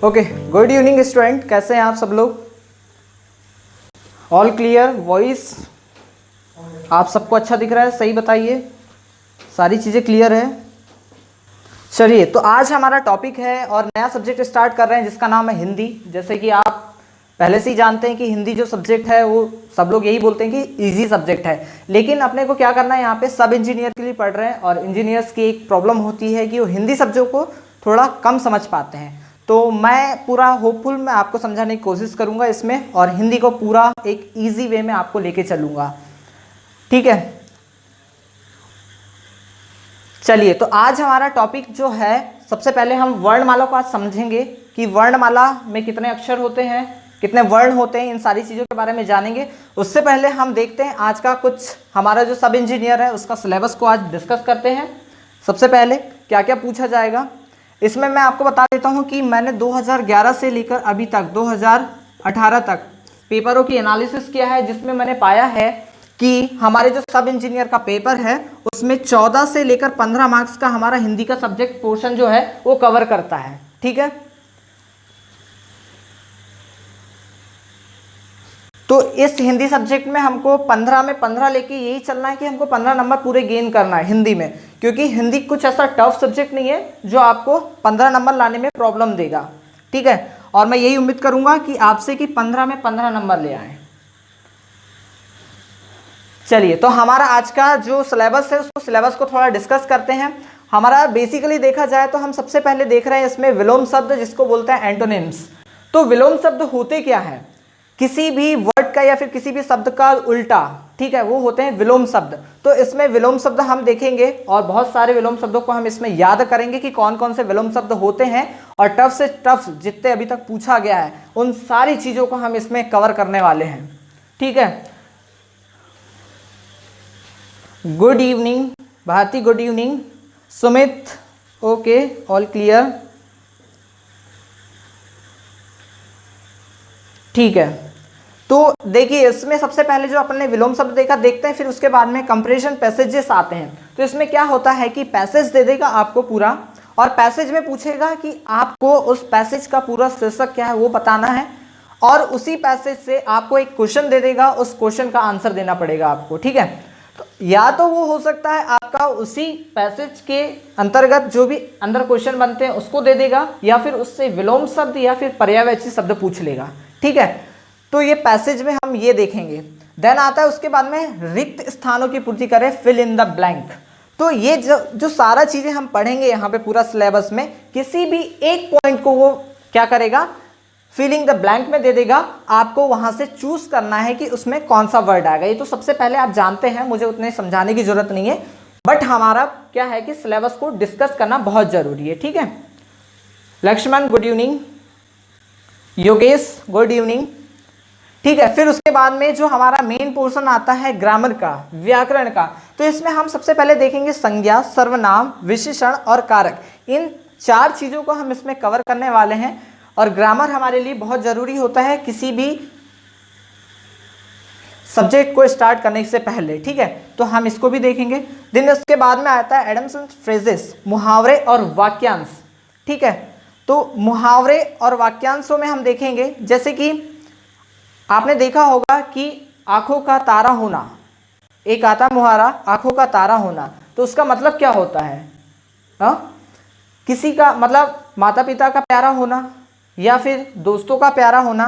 Okay, good evening student, कैसे हैं आप सब लोग? All clear? वॉइस आप सबको अच्छा दिख रहा है? सही बताइए, सारी चीज़ें क्लियर है? चलिए, तो आज हमारा टॉपिक है और नया सब्जेक्ट स्टार्ट कर रहे हैं जिसका नाम है हिंदी। जैसे कि आप पहले से ही जानते हैं कि हिंदी जो सब्जेक्ट है वो सब लोग यही बोलते हैं कि इजी सब्जेक्ट है, लेकिन अपने को क्या करना है, यहाँ पे सब इंजीनियर के लिए पढ़ रहे हैं और इंजीनियर्स की एक प्रॉब्लम होती है कि वो हिंदी सब्जेक्ट को थोड़ा कम समझ पाते हैं। तो मैं पूरा होपफुल मैं आपको समझाने की कोशिश करूँगा इसमें, और हिंदी को पूरा एक ईजी वे में आपको लेके चलूँगा, ठीक है? चलिए, तो आज हमारा टॉपिक जो है, सबसे पहले हम वर्णमाला को आज समझेंगे कि वर्णमाला में कितने अक्षर होते हैं, कितने वर्ण होते हैं, इन सारी चीज़ों के बारे में जानेंगे। उससे पहले हम देखते हैं आज का कुछ हमारा जो सब इंजीनियर है उसका सिलेबस को आज डिस्कस करते हैं। सबसे पहले क्या क्या पूछा जाएगा इसमें मैं आपको बता देता हूं कि मैंने 2011 से लेकर अभी तक 2018 तक पेपरों की एनालिसिस किया है, जिसमें मैंने पाया है कि हमारे जो सब इंजीनियर का पेपर है उसमें 14 से लेकर 15 मार्क्स का हमारा हिंदी का सब्जेक्ट पोर्शन जो है वो कवर करता है, ठीक है? तो इस हिंदी सब्जेक्ट में हमको 15 में 15 लेके यही चलना है कि हमको 15 नंबर पूरे गेन करना है हिंदी में, क्योंकि हिंदी कुछ ऐसा टफ सब्जेक्ट नहीं है जो आपको 15 नंबर लाने में प्रॉब्लम देगा, ठीक है? और मैं यही उम्मीद करूंगा कि आपसे कि 15 में 15 नंबर ले आए। चलिए, तो हमारा आज का जो सिलेबस है उसको सिलेबस को थोड़ा डिस्कस करते हैं। हमारा बेसिकली देखा जाए तो हम सबसे पहले देख रहे हैं इसमें विलोम शब्द, जिसको बोलते हैं एंटोनिम्स। तो विलोम शब्द होते क्या है? किसी भी वर्ड का या फिर किसी भी शब्द का उल्टा, ठीक है, वो होते हैं विलोम शब्द। तो इसमें विलोम शब्द हम देखेंगे और बहुत सारे विलोम शब्दों को हम इसमें याद करेंगे कि कौन कौन से विलोम शब्द होते हैं, और टफ से टफ जितने अभी तक पूछा गया है उन सारी चीजों को हम इसमें कवर करने वाले हैं, ठीक है? Good evening Bharti, good evening Sumit, okay, all clear, ठीक है। तो देखिए, इसमें सबसे पहले जो अपन ने विलोम शब्द देखा, देखते हैं, फिर उसके बाद में कंपैरिजन पैसेजेस आते हैं। तो इसमें क्या होता है कि पैसेज दे देगा आपको पूरा, और पैसेज में पूछेगा कि आपको उस पैसेज का पूरा शीर्षक क्या है वो बताना है, और उसी पैसेज से आपको एक क्वेश्चन दे देगा, उस क्वेश्चन का आंसर देना पड़ेगा आपको, ठीक है? तो या तो वो हो सकता है आपका उसी पैसेज के अंतर्गत जो भी अंदर क्वेश्चन बनते हैं उसको दे देगा, या फिर उससे विलोम शब्द या फिर पर्यायवाची शब्द पूछ लेगा, ठीक है? तो ये पैसेज में हम ये देखेंगे। देन आता है उसके बाद में रिक्त स्थानों की पूर्ति करें, फिल इन द ब्लैंक। तो ये जो सारा चीजें हम पढ़ेंगे यहाँ पे पूरा सिलेबस में, किसी भी एक पॉइंट को वो क्या करेगा, फिलिंग द ब्लैंक में दे देगा। आपको वहां से चूज करना है कि उसमें कौन सा वर्ड आएगा। ये तो सबसे पहले आप जानते हैं, मुझे उतने समझाने की जरूरत नहीं है, बट हमारा क्या है कि सिलेबस को डिस्कस करना बहुत जरूरी है, ठीक है? Lakshman good evening, Yogesh good evening, ठीक है। फिर उसके बाद में जो हमारा मेन पोर्शन आता है ग्रामर का, व्याकरण का, तो इसमें हम सबसे पहले देखेंगे संज्ञा, सर्वनाम, विशेषण और कारक। इन चार चीजों को हम इसमें कवर करने वाले हैं, और ग्रामर हमारे लिए बहुत जरूरी होता है किसी भी सब्जेक्ट को स्टार्ट करने से पहले, ठीक है? तो हम इसको भी देखेंगे। दिन उसके बाद में आता है एडम्स फ्रेजेस, मुहावरे और वाक्यांश, ठीक है? तो मुहावरे और वाक्यांशों में हम देखेंगे, जैसे कि आपने देखा होगा कि आंखों का तारा होना, एक आता मुहावरा आंखों का तारा होना, तो उसका मतलब क्या होता है? किसी का मतलब माता पिता का प्यारा होना या फिर दोस्तों का प्यारा होना,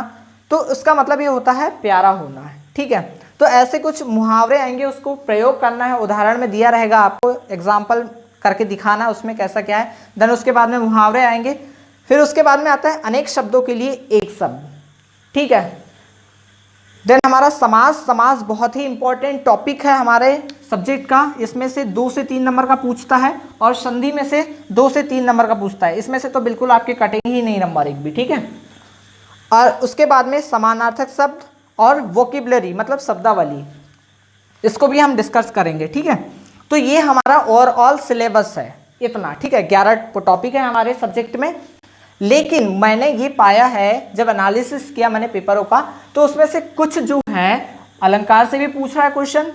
तो उसका मतलब ये होता है प्यारा होना है, ठीक है? तो ऐसे कुछ मुहावरे आएंगे, उसको प्रयोग करना है, उदाहरण में दिया रहेगा, आपको एग्जाम्पल करके दिखाना है उसमें कैसा क्या है। देन उसके बाद में मुहावरे आएंगे। फिर उसके बाद में आता है अनेक शब्दों के लिए एक शब्द, ठीक है? देन हमारा समास। समास बहुत ही इंपॉर्टेंट टॉपिक है हमारे सब्जेक्ट का, इसमें से 2 से 3 नंबर का पूछता है, और संधि में से 2 से 3 नंबर का पूछता है। इसमें से तो बिल्कुल आपके कटेंगे ही नहीं नंबर एक भी, ठीक है? और उसके बाद में समानार्थक शब्द और वोकेबलरी मतलब शब्दावली, इसको भी हम डिस्कस करेंगे, ठीक है? तो ये हमारा ओवरऑल सिलेबस है इतना, ठीक है? 11 टॉपिक है हमारे सब्जेक्ट में। लेकिन मैंने ये पाया है, जब एनालिसिस किया मैंने पेपरों का, तो उसमें से कुछ जो है अलंकार से भी पूछ रहा है क्वेश्चन,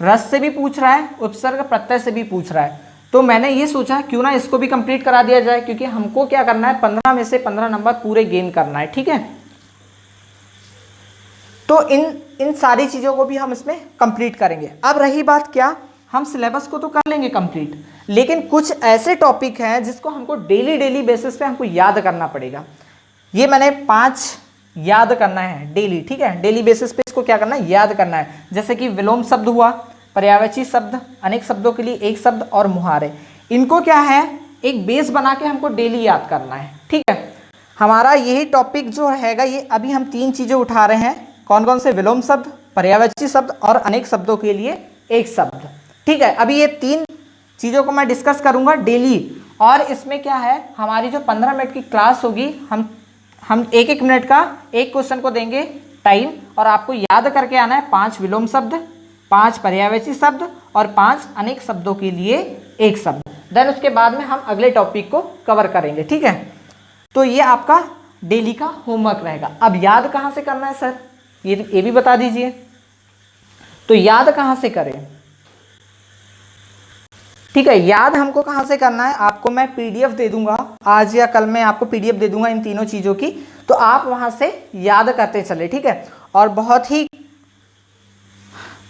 रस से भी पूछ रहा है, उपसर्ग प्रत्यय से भी पूछ रहा है। तो मैंने ये सोचा क्यों ना इसको भी कंप्लीट करा दिया जाए, क्योंकि हमको क्या करना है, 15 में से 15 नंबर पूरे गेन करना है। ठीक है, तो इन सारी चीज़ों को भी हम इसमें कंप्लीट करेंगे। अब रही बात क्या, हम सिलेबस को तो कर लेंगे कंप्लीट, लेकिन कुछ ऐसे टॉपिक हैं जिसको हमको डेली बेसिस पे हमको याद करना पड़ेगा। ये मैंने 5 याद करना है डेली। ठीक है, डेली बेसिस पे इसको क्या करना है, याद करना है। जैसे कि विलोम शब्द हुआ, पर्यायवाची शब्द, अनेक शब्दों के लिए एक शब्द और मुहारे, इनको क्या है, एक बेस बना के हमको डेली याद करना है। ठीक है, हमारा यही टॉपिक जो रहेगा, ये अभी हम 3 चीज़ें उठा रहे हैं। कौन कौन से, विलोम शब्द, पर्यायवाची शब्द और अनेक शब्दों के लिए एक शब्द। ठीक है, अभी ये 3 चीज़ों को मैं डिस्कस करूंगा डेली। और इसमें क्या है, हमारी जो 15 मिनट की क्लास होगी, हम 1-1 मिनट का एक क्वेश्चन को देंगे टाइम, और आपको याद करके आना है 5 विलोम शब्द, 5 पर्यायवाची शब्द और 5 अनेक शब्दों के लिए एक शब्द। देन उसके बाद में हम अगले टॉपिक को कवर करेंगे। ठीक है, तो ये आपका डेली का होमवर्क रहेगा। अब याद कहाँ से करना है सर, ये भी बता दीजिए। तो याद कहाँ से करें, ठीक है, याद हमको कहाँ से करना है, आपको मैं पीडीएफ दे दूंगा, आज या कल मैं आपको पीडीएफ दे दूंगा इन तीनों चीज़ों की, तो आप वहाँ से याद करते चले। ठीक है, और बहुत ही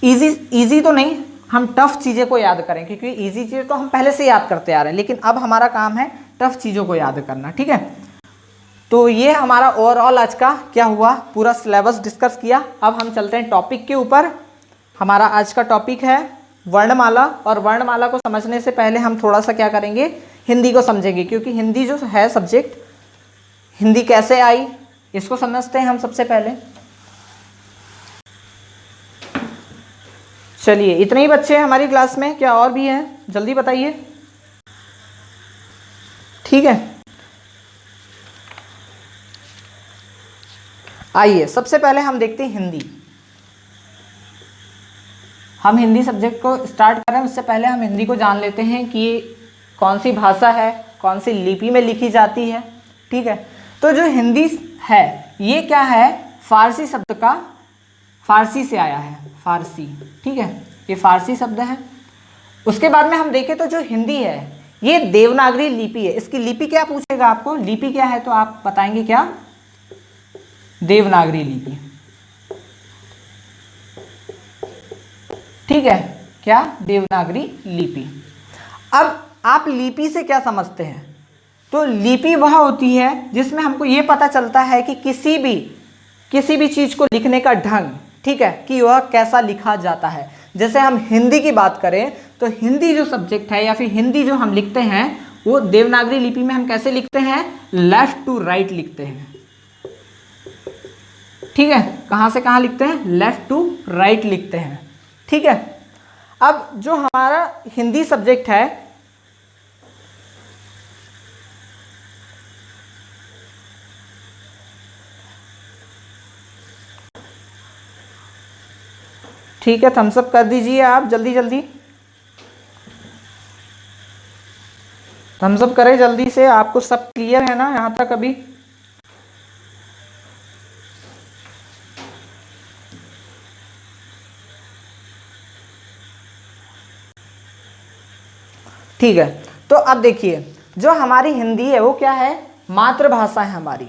इजी तो नहीं, हम टफ चीज़ें को याद करें, क्योंकि इजी चीज़ें तो हम पहले से याद करते आ रहे हैं, लेकिन अब हमारा काम है टफ चीज़ों को याद करना। ठीक है, तो ये हमारा ओवरऑल आज का क्या हुआ, पूरा सिलेबस डिस्कस किया। अब हम चलते हैं टॉपिक के ऊपर। हमारा आज का टॉपिक है वर्णमाला, और वर्णमाला को समझने से पहले हम थोड़ा सा क्या करेंगे, हिंदी को समझेंगे, क्योंकि हिंदी जो है सब्जेक्ट, हिंदी कैसे आई इसको समझते हैं हम सबसे पहले। चलिए, इतने ही बच्चे हैं हमारी क्लास में, क्या और भी हैं, जल्दी बताइए। ठीक है, आइए सबसे पहले हम देखते हैं हिंदी। हम हिंदी सब्जेक्ट को स्टार्ट करें उससे पहले हम हिंदी को जान लेते हैं कि कौन सी भाषा है, कौन सी लिपि में लिखी जाती है। ठीक है, तो जो हिंदी है ये क्या है, फारसी शब्द का, फारसी से आया है, फारसी। ठीक है, ये फारसी शब्द है। उसके बाद में हम देखें तो जो हिंदी है ये देवनागरी लिपि है। इसकी लिपि क्या पूछेगा आपको, लिपि क्या है, तो आप बताएंगे क्या, देवनागरी लिपि। ठीक है, क्या, देवनागरी लिपि। अब आप लिपि से क्या समझते हैं, तो लिपि वह होती है जिसमें हमको ये पता चलता है कि किसी भी चीज़ को लिखने का ढंग, ठीक है, कि वह कैसा लिखा जाता है। जैसे हम हिंदी की बात करें तो हिंदी जो सब्जेक्ट है या फिर हिंदी जो हम लिखते हैं वो देवनागरी लिपि में हम कैसे लिखते हैं, लेफ्ट टू राइट लिखते हैं। ठीक है, कहाँ से कहाँ लिखते हैं, लेफ्ट टू राइट लिखते हैं। ठीक है, अब जो हमारा हिंदी सब्जेक्ट है, ठीक है, थम्स अप कर दीजिए आप, जल्दी जल्दी थम्स अप करें जल्दी से। आपको सब क्लियर है ना यहाँ तक अभी, ठीक है। तो अब देखिए, जो हमारी हिंदी है वो क्या है, मातृभाषा है हमारी।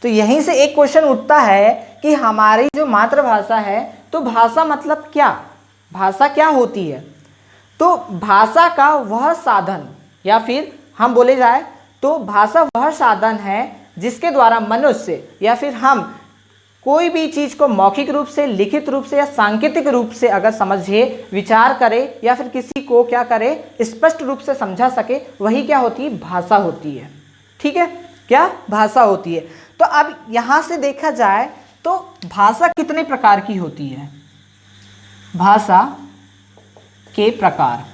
तो यहीं से एक क्वेश्चन उठता है कि हमारी जो मातृभाषा है, तो भाषा मतलब क्या, भाषा क्या होती है। तो भाषा का वह साधन, या फिर हम बोले जाए तो भाषा वह साधन है जिसके द्वारा मनुष्य या फिर हम कोई भी चीज़ को मौखिक रूप से, लिखित रूप से या सांकेतिक रूप से अगर समझे, विचार करे, या फिर किसी को क्या करे, स्पष्ट रूप से समझा सके, वही क्या होती है, भाषा होती है। ठीक है, क्या, भाषा होती है। तो अब यहाँ से देखा जाए तो भाषा कितने प्रकार की होती है, भाषा के प्रकार,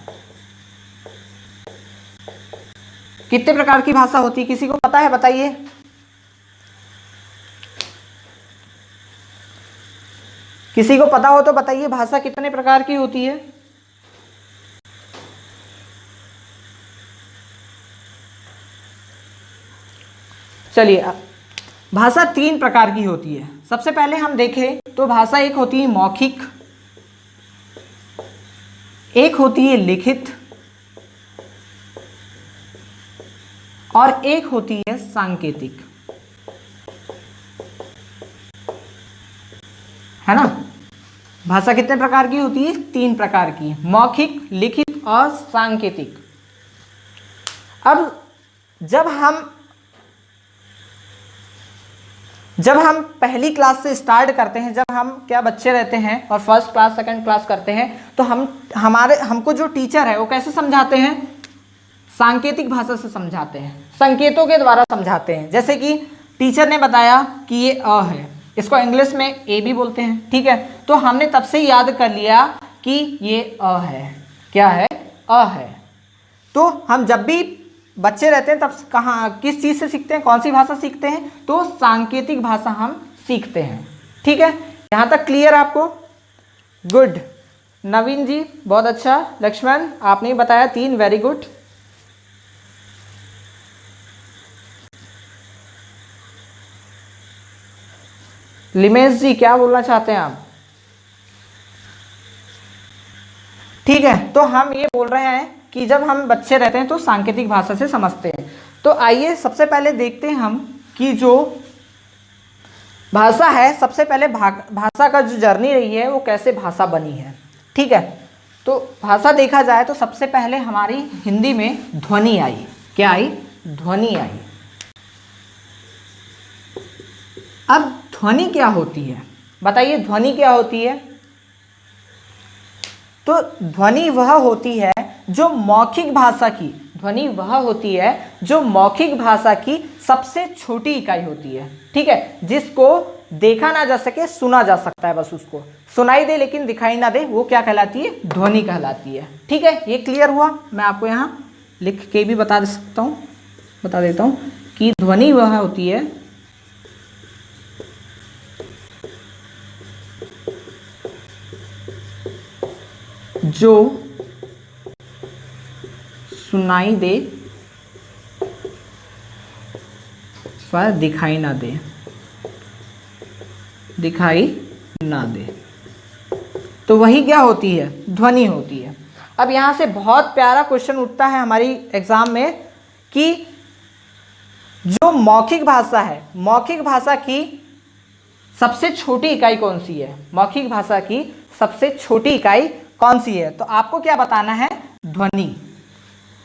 कितने प्रकार की भाषा होती है, किसी को पता है, बताइए। किसी को पता हो तो बताइए, भाषा कितने प्रकार की होती है। चलिए, भाषा 3 प्रकार की होती है। सबसे पहले हम देखें तो भाषा एक होती है मौखिक, एक होती है लिखित और एक होती है सांकेतिक, है ना। भाषा कितने प्रकार की होती है? 3 प्रकार की, मौखिक, लिखित और सांकेतिक। अब जब हम पहली क्लास से स्टार्ट करते हैं, जब हम क्या बच्चे रहते हैं और फर्स्ट क्लास सेकंड क्लास करते हैं, तो हमको जो टीचर है वो कैसे समझाते हैं? सांकेतिक भाषा से समझाते हैं, संकेतों के द्वारा समझाते हैं। जैसे कि टीचर ने बताया कि ये अ है, इसको इंग्लिश में ए भी बोलते हैं, ठीक है। तो हमने तब से याद कर लिया कि ये अ है। क्या है? अ है। तो हम जब भी बच्चे रहते हैं तब किस चीज़ से सीखते हैं? कौन सी भाषा सीखते हैं? तो सांकेतिक भाषा हम सीखते हैं, ठीक है। यहाँ तक क्लियर आपको? गुड। नवीन जी बहुत अच्छा। लक्ष्मण आपने बताया 3, वेरी गुड। लिमेश जी क्या बोलना चाहते हैं आप? ठीक है, तो हम ये बोल रहे हैं कि जब हम बच्चे रहते हैं तो सांकेतिक भाषा से समझते हैं। तो आइए सबसे पहले देखते हैं हम कि जो भाषा है, सबसे पहले भाषा का जो जर्नी रही है वो कैसे भाषा बनी है, ठीक है। तो भाषा देखा जाए तो सबसे पहले हमारी हिंदी में ध्वनि आई। क्या आई? ध्वनि आई। अब ध्वनि क्या होती है? बताइए, ध्वनि क्या होती है? तो ध्वनि वह होती है जो मौखिक भाषा की, ध्वनि वह होती है जो मौखिक भाषा की सबसे छोटी इकाई होती है, ठीक है। जिसको देखा ना जा सके, सुना जा सकता है, बस उसको सुनाई दे लेकिन दिखाई ना दे, वो क्या कहलाती है? ध्वनि कहलाती है, ठीक है। ये क्लियर हुआ? मैं आपको यहाँ लिख के भी बता देता हूँ कि ध्वनि वह होती है जो सुनाई दे पर दिखाई ना दे, तो वही क्या होती है? ध्वनि होती है। अब यहाँ से बहुत प्यारा क्वेश्चन उठता है हमारी एग्जाम में कि जो मौखिक भाषा है, मौखिक भाषा की सबसे छोटी इकाई कौन सी है? मौखिक भाषा की सबसे छोटी इकाई कौन सी है? तो आपको क्या बताना है? ध्वनि।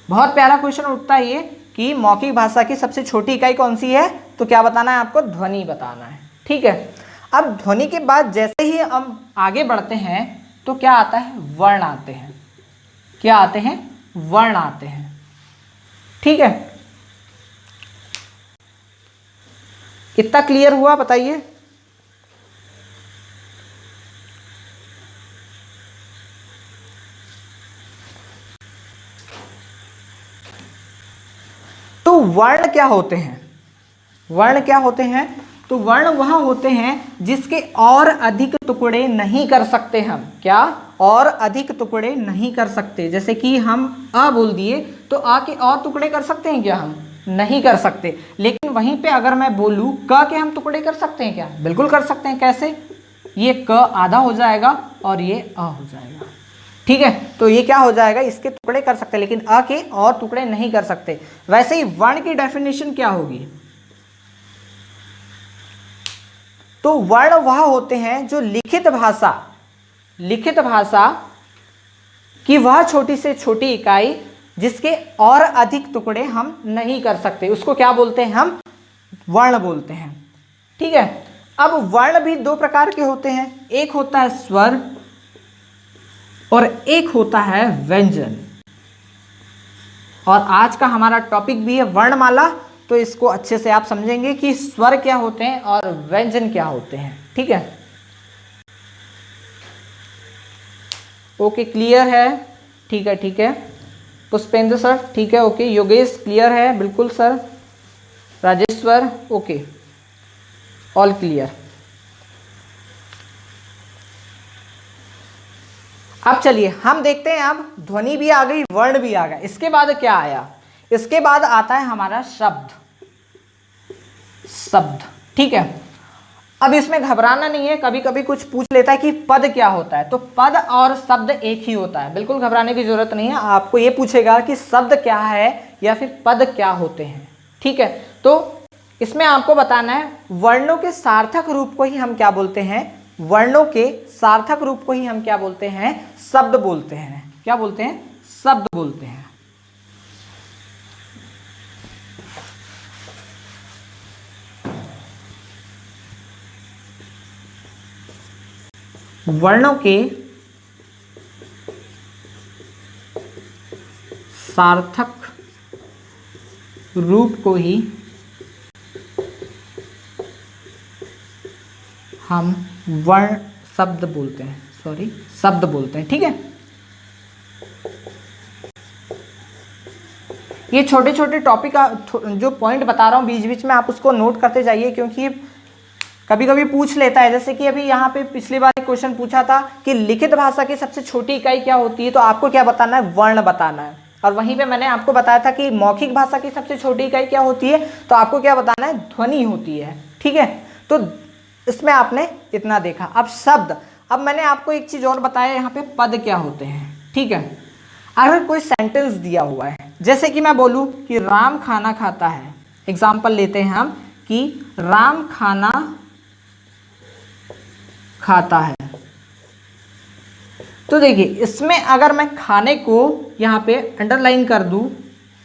बहुत प्यारा क्वेश्चन उठता है ये कि मौखिक भाषा की सबसे छोटी इकाई कौन सी है? तो क्या बताना है आपको? ध्वनि बताना है, ठीक है। अब ध्वनि के बाद जैसे ही हम आगे बढ़ते हैं तो क्या आता है? वर्ण आते हैं। क्या आते हैं? वर्ण आते हैं, ठीक है। कितना क्लियर हुआ बताइए? तो वर्ण क्या होते हैं? वर्ण क्या होते हैं? तो वर्ण वह होते हैं जिसके और अधिक टुकड़े नहीं कर सकते हम। क्या? और अधिक टुकड़े नहीं कर सकते। जैसे कि हम अ बोल दिए तो आ के और टुकड़े कर सकते हैं क्या? हम नहीं कर सकते। लेकिन वहीं पे अगर मैं बोलूं क के हम टुकड़े कर सकते हैं क्या? बिल्कुल कर सकते हैं। कैसे? ये क आधा हो जाएगा और ये अ हो जाएगा, ठीक है। तो ये क्या हो जाएगा? इसके टुकड़े कर सकते हैं लेकिन अ के और टुकड़े नहीं कर सकते। वैसे ही वर्ण की डेफिनेशन क्या होगी? तो वर्ण वह होते हैं जो लिखित भाषा की वह छोटी से छोटी इकाई जिसके और अधिक टुकड़े हम नहीं कर सकते, उसको क्या बोलते हैं? हम वर्ण बोलते हैं, ठीक है। अब वर्ण भी 2 प्रकार के होते हैं, एक होता है स्वर और एक होता है व्यंजन। और आज का हमारा टॉपिक भी है वर्णमाला, तो इसको अच्छे से आप समझेंगे कि स्वर क्या होते हैं और व्यंजन क्या होते हैं, ठीक है। ओके, क्लियर है? ठीक है, ठीक है। पुष्पेंद्र सर ठीक है, ओके। योगेश क्लियर है? बिल्कुल sir. Rajeshwar okay, all clear. अब चलिए हम देखते हैं, अब ध्वनि भी आ गई, वर्ण भी आ गया। इसके बाद क्या आया? इसके बाद आता है हमारा शब्द, ठीक है। अब इसमें घबराना नहीं है, कभी कभी कुछ पूछ लेता है कि पद क्या होता है, तो पद और शब्द एक ही होता है, बिल्कुल घबराने की जरूरत नहीं है। आपको ये पूछेगा कि शब्द क्या है या फिर पद क्या होते हैं, ठीक है, तो इसमें आपको बताना है वर्णों के सार्थक रूप को ही हम क्या बोलते हैं, वर्णों के सार्थक रूप को ही हम क्या बोलते हैं, शब्द बोलते हैं। क्या बोलते हैं, शब्द बोलते हैं। वर्णों के सार्थक रूप को ही हम वर्ण शब्द बोलते हैं, शब्द बोलते हैं। ठीक है, ये छोटे छोटे टॉपिक जो पॉइंट बता रहा हूँ बीच बीच में आप उसको नोट करते जाइए, क्योंकि कभी कभी पूछ लेता है। जैसे कि अभी यहाँ पे पिछली बार एक क्वेश्चन पूछा था कि लिखित भाषा की सबसे छोटी इकाई क्या होती है, तो आपको क्या बताना है, वर्ण बताना है। और वहीं पे मैंने आपको बताया था कि मौखिक भाषा की सबसे छोटी इकाई क्या होती है, तो आपको क्या बताना है, ध्वनि होती है। ठीक है, तो इसमें आपने इतना देखा। अब शब्द, अब मैंने आपको एक चीज और बताया, यहाँ पे पद क्या होते हैं। ठीक है, अगर कोई सेंटेंस दिया हुआ है, जैसे कि मैं बोलूं कि राम खाना खाता है, एग्जाम्पल लेते हैं हम कि राम खाना खाता है, तो देखिए इसमें अगर मैं खाने को यहाँ पे अंडरलाइन कर दूं,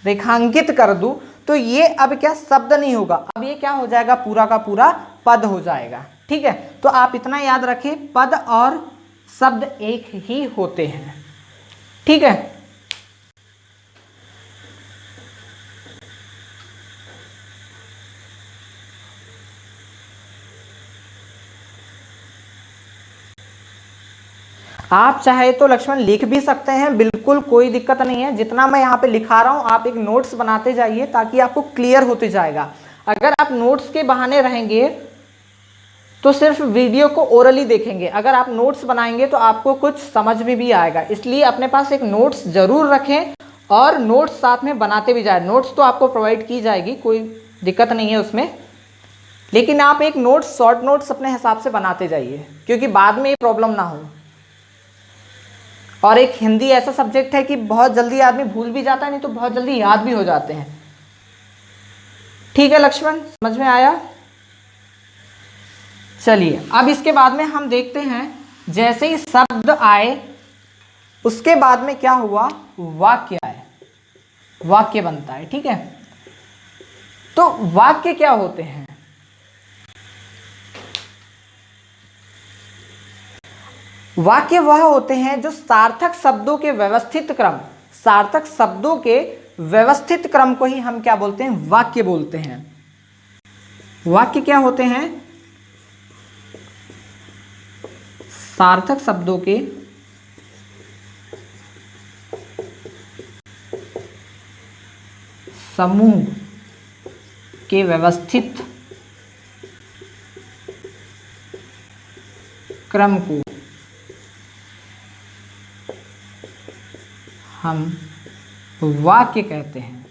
रेखांकित कर दूं, तो ये अब क्या शब्द नहीं होगा, अब ये क्या हो जाएगा, पूरा का पूरा पद हो जाएगा। ठीक है, तो आप इतना याद रखें, पद और शब्द एक ही होते हैं। ठीक है, आप चाहे तो लक्ष्मण लिख भी सकते हैं, बिल्कुल कोई दिक्कत नहीं है। जितना मैं यहाँ पे लिखा रहा हूँ आप एक नोट्स बनाते जाइए ताकि आपको क्लियर होते जाएगा। अगर आप नोट्स के बहाने रहेंगे तो सिर्फ वीडियो को ओरली देखेंगे, अगर आप नोट्स बनाएंगे तो आपको कुछ समझ में भी आएगा। इसलिए अपने पास एक नोट्स जरूर रखें और नोट्स साथ में बनाते भी जाए। नोट्स तो आपको प्रोवाइड की जाएगी, कोई दिक्कत नहीं है उसमें, लेकिन आप एक नोट्स, शॉर्ट नोट्स अपने हिसाब से बनाते जाइए, क्योंकि बाद में ये प्रॉब्लम ना हो। और एक हिंदी ऐसा सब्जेक्ट है कि बहुत जल्दी आदमी भूल भी जाता है, नहीं तो बहुत जल्दी याद भी हो जाते हैं। ठीक है लक्ष्मण, समझ में आया? चलिए अब इसके बाद में हम देखते हैं, जैसे ही शब्द आए उसके बाद में क्या हुआ, वाक्य आए, वाक्य बनता है। ठीक है, तो वाक्य क्या होते हैं, वाक्य वह होते हैं जो सार्थक शब्दों के व्यवस्थित क्रम, सार्थक शब्दों के व्यवस्थित क्रम को ही हम क्या बोलते हैं, वाक्य बोलते हैं। वाक्य क्या होते हैं, सार्थक शब्दों के समूह के व्यवस्थित क्रम को हम वाक्य कहते हैं।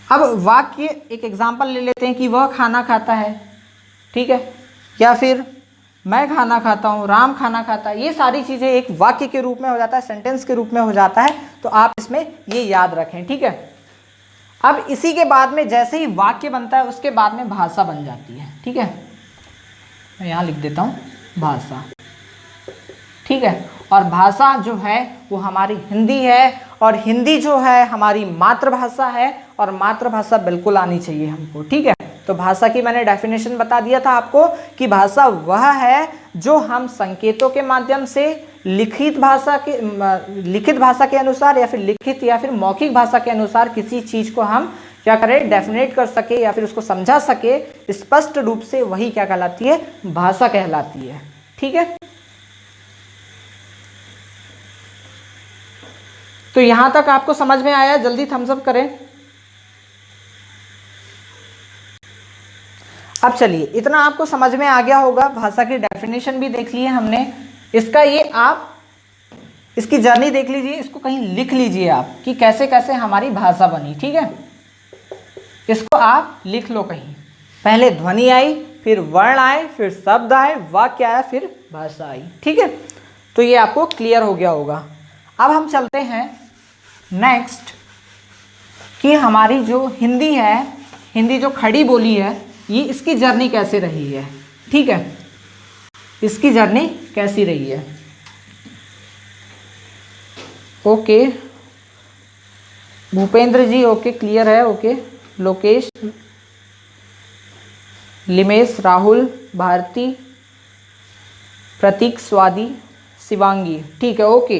अब वाक्य, एक एग्जांपल ले लेते हैं कि वह खाना खाता है, ठीक है, या फिर मैं खाना खाता हूँ, राम खाना खाता है। ये सारी चीज़ें एक वाक्य के रूप में हो जाता है, सेंटेंस के रूप में हो जाता है, तो आप इसमें ये याद रखें। ठीक है, अब इसी के बाद में जैसे ही वाक्य बनता है उसके बाद में भाषा बन जाती है। ठीक है, मैं यहाँ लिख देता हूँ भाषा। ठीक है, और भाषा जो है वो हमारी हिंदी है, और हिंदी जो है हमारी मातृभाषा है, और मातृभाषा बिल्कुल आनी चाहिए हमको। ठीक है, तो भाषा की मैंने डेफिनेशन बता दिया था आपको कि भाषा वह है जो हम संकेतों के माध्यम से लिखित भाषा के अनुसार, या फिर लिखित या फिर मौखिक भाषा के अनुसार किसी चीज को हम क्या करें, डेफिनेट कर सके या फिर उसको समझा सके स्पष्ट रूप से, वही क्या कहलाती है, भाषा कहलाती है। ठीक है, तो यहां तक आपको समझ में आया? जल्दी थम्स अप करें। अब चलिए, इतना आपको समझ में आ गया होगा, भाषा की डेफिनेशन भी देख ली है हमने। इसका ये आप इसकी जर्नी देख लीजिए, इसको कहीं लिख लीजिए आप कि कैसे कैसे हमारी भाषा बनी। ठीक है, इसको आप लिख लो कहीं। पहले ध्वनि आई, फिर वर्ण आए, फिर शब्द आए, वाक्य आया, फिर भाषा आई। ठीक है, तो ये आपको क्लियर हो गया होगा। अब हम चलते हैं नेक्स्ट कि हमारी जो हिंदी है, हिंदी जो खड़ी बोली है, ये इसकी जर्नी कैसे रही है। ठीक है, इसकी जर्नी कैसी रही है। ओके भूपेंद्र जी, ओके क्लियर है। ओके लोकेश, लिमेश, राहुल, भारती, प्रतीक, स्वाति, शिवांगी, ठीक है। ओके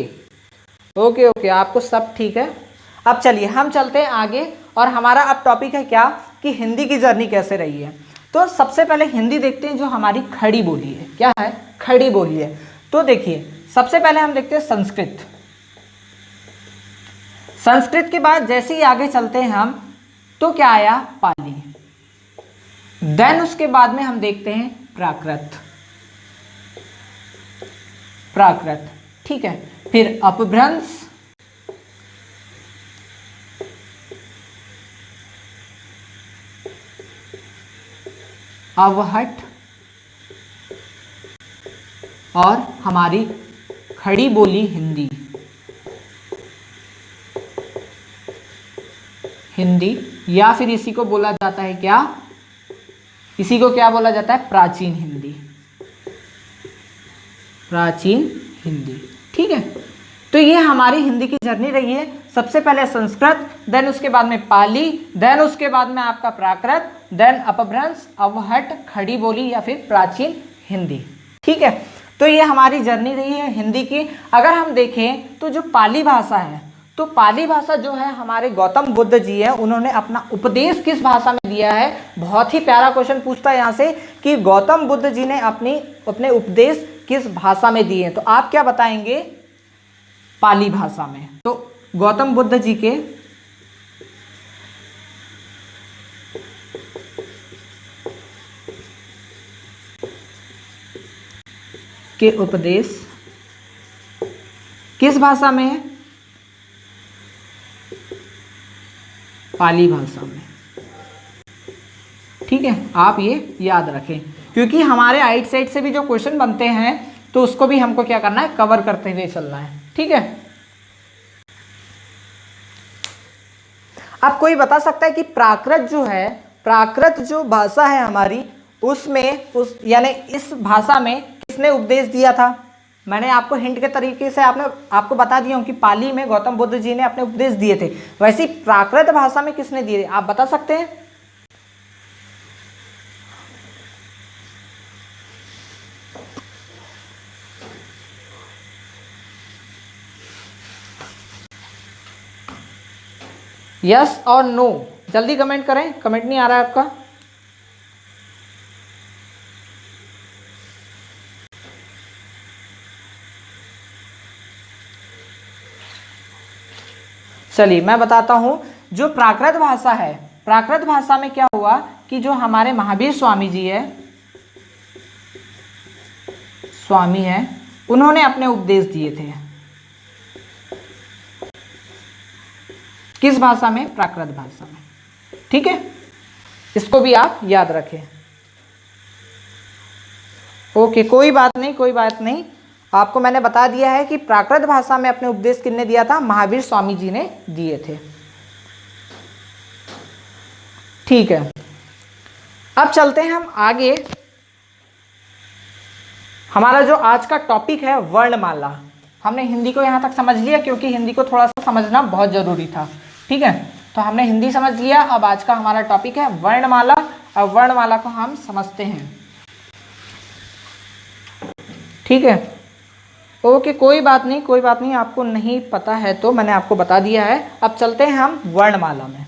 ओके ओके, आपको सब ठीक है। अब चलिए हम चलते हैं आगे, और हमारा अब टॉपिक है क्या कि हिंदी की जर्नी कैसे रही है। तो सबसे पहले हिंदी देखते हैं जो हमारी खड़ी बोली है। क्या है? खड़ी बोली है। तो देखिए सबसे पहले हम देखते हैं संस्कृत। संस्कृत के बाद जैसे ही आगे चलते हैं हम, तो क्या आया? पाली। देन उसके बाद में हम देखते हैं प्राकृत। प्राकृत, ठीक है। फिर अपभ्रंश, अवहट, और हमारी खड़ी बोली हिंदी। हिंदी, या फिर इसी को बोला जाता है क्या? इसी को क्या बोला जाता है? प्राचीन हिंदी। प्राचीन हिंदी, ठीक है। तो ये हमारी हिंदी की जर्नी रही है। सबसे पहले संस्कृत, देन उसके बाद में पाली, देन उसके बाद में आपका प्राकृत, देन अपभ्रंश, अवहट, खड़ी बोली या फिर प्राचीन हिंदी, ठीक है। तो ये हमारी जर्नी रही है हिंदी की। अगर हम देखें तो जो पाली भाषा है, तो पाली भाषा जो है हमारे गौतम बुद्ध जी है, उन्होंने अपना उपदेश किस भाषा में दिया है। बहुत ही प्यारा क्वेश्चन पूछता है यहाँ से कि गौतम बुद्ध जी ने अपने उपदेश किस भाषा में दिए। तो आप क्या बताएंगे? पाली भाषा में। तो गौतम बुद्ध जी के उपदेश किस भाषा में है? पाली भाषा में, ठीक है। आप ये याद रखें, क्योंकि हमारे आइट साइड से भी जो क्वेश्चन बनते हैं तो उसको भी हमको क्या करना है? कवर करते हुए चलना है, ठीक है। अब कोई बता सकता है कि प्राकृत जो है, प्राकृत जो भाषा है हमारी, उसमें यानी इस भाषा में किसने उपदेश दिया था? मैंने आपको हिंट के तरीके से आपको बता दिया हूं कि पाली में गौतम बुद्ध जी ने अपने उपदेश दिए थे। वैसे ही प्राकृत भाषा में किसने दिए? आप बता सकते हैं? यस और नो, जल्दी कमेंट करें, कमेंट नहीं आ रहा है आपका। चलिए मैं बताता हूं। जो प्राकृत भाषा है, प्राकृत भाषा में क्या हुआ कि जो हमारे महावीर स्वामी जी है, स्वामी है, उन्होंने अपने उपदेश दिए थे किस भाषा में? प्राकृत भाषा में, ठीक है। इसको भी आप याद रखें। ओके, कोई बात नहीं, कोई बात नहीं। आपको मैंने बता दिया है कि प्राकृत भाषा में अपने उपदेश किसने दिया था? महावीर स्वामी जी ने दिए थे, ठीक है। अब चलते हैं हम आगे। हमारा जो आज का टॉपिक है वर्णमाला। हमने हिंदी को यहां तक समझ लिया, क्योंकि हिंदी को थोड़ा सा समझना बहुत जरूरी था, ठीक है। तो हमने हिंदी समझ लिया। अब आज का हमारा टॉपिक है वर्णमाला। अब वर्णमाला को हम समझते हैं, ठीक है। ओके, कोई बात नहीं, कोई बात नहीं। आपको नहीं पता है तो मैंने आपको बता दिया है। अब चलते हैं हम वर्णमाला में।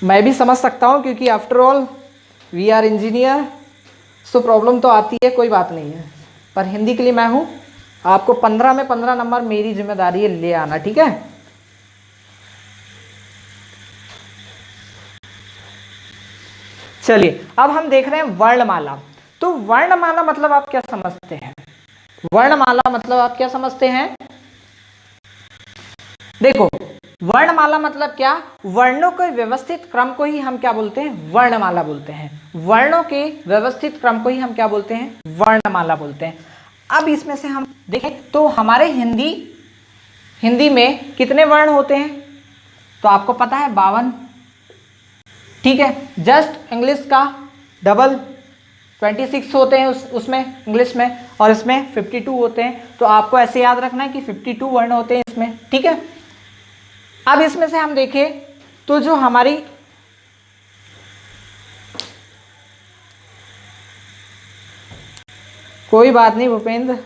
मैं भी समझ सकता हूं, क्योंकि after all we are engineer, so problem तो आती है, कोई बात नहीं है। पर हिंदी के लिए मैं हूं। आपको 15 में 15 नंबर मेरी जिम्मेदारी है ले आना, ठीक है। चलिए अब हम देख रहे हैं वर्णमाला। तो वर्णमाला मतलब आप क्या समझते हैं? वर्णमाला मतलब आप क्या समझते हैं? देखो, वर्णमाला मतलब क्या? वर्णों के व्यवस्थित क्रम को ही हम क्या बोलते हैं? वर्णमाला बोलते हैं। वर्णों के व्यवस्थित क्रम को ही हम क्या बोलते हैं? वर्णमाला बोलते हैं। अब इसमें से हम देखें तो हमारे हिंदी में कितने वर्ण होते हैं, तो आपको पता है 52, ठीक है। जस्ट इंग्लिश का डबल 26 होते हैं उसमें इंग्लिश में, और इसमें 52 होते हैं। तो आपको ऐसे याद रखना है कि 52 वर्ण होते हैं इसमें, ठीक है। अब इसमें से हम देखें तो जो हमारी कोई बात नहीं भूपेंद्र,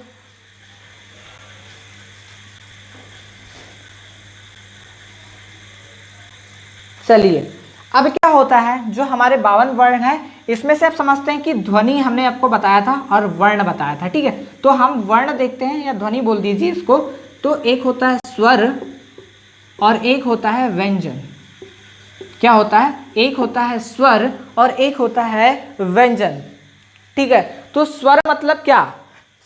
चलिए अब क्या होता है, जो हमारे 52 वर्ण है इसमें से आप समझते हैं कि ध्वनि हमने आपको बताया था और वर्ण बताया था, ठीक है। तो हम वर्ण देखते हैं या ध्वनि बोल दीजिए इसको। तो एक होता है स्वर और एक होता है व्यंजन। क्या होता है, एक होता है स्वर और एक होता है व्यंजन, ठीक है। तो स्वर मतलब क्या,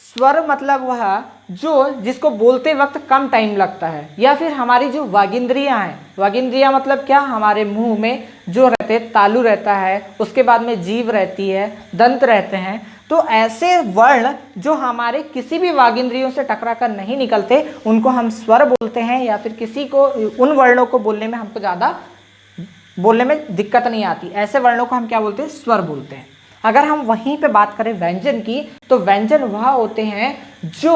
स्वर मतलब वह जो जिसको बोलते वक्त कम टाइम लगता है, या फिर हमारी जो वागिंद्रियां हैं, वागिंद्रियां मतलब क्या, हमारे मुंह में जो रहते तालु रहता है, उसके बाद में जीभ रहती है, दंत रहते हैं। तो ऐसे वर्ण जो हमारे किसी भी वागिंद्रियों से टकरा कर नहीं निकलते उनको हम स्वर बोलते हैं, या फिर किसी को उन वर्णों को बोलने में हमको ज़्यादा बोलने में दिक्कत नहीं आती, ऐसे वर्णों को हम क्या बोलते हैं, स्वर बोलते हैं। अगर हम वहीं पे बात करें व्यंजन की, तो व्यंजन वह होते हैं जो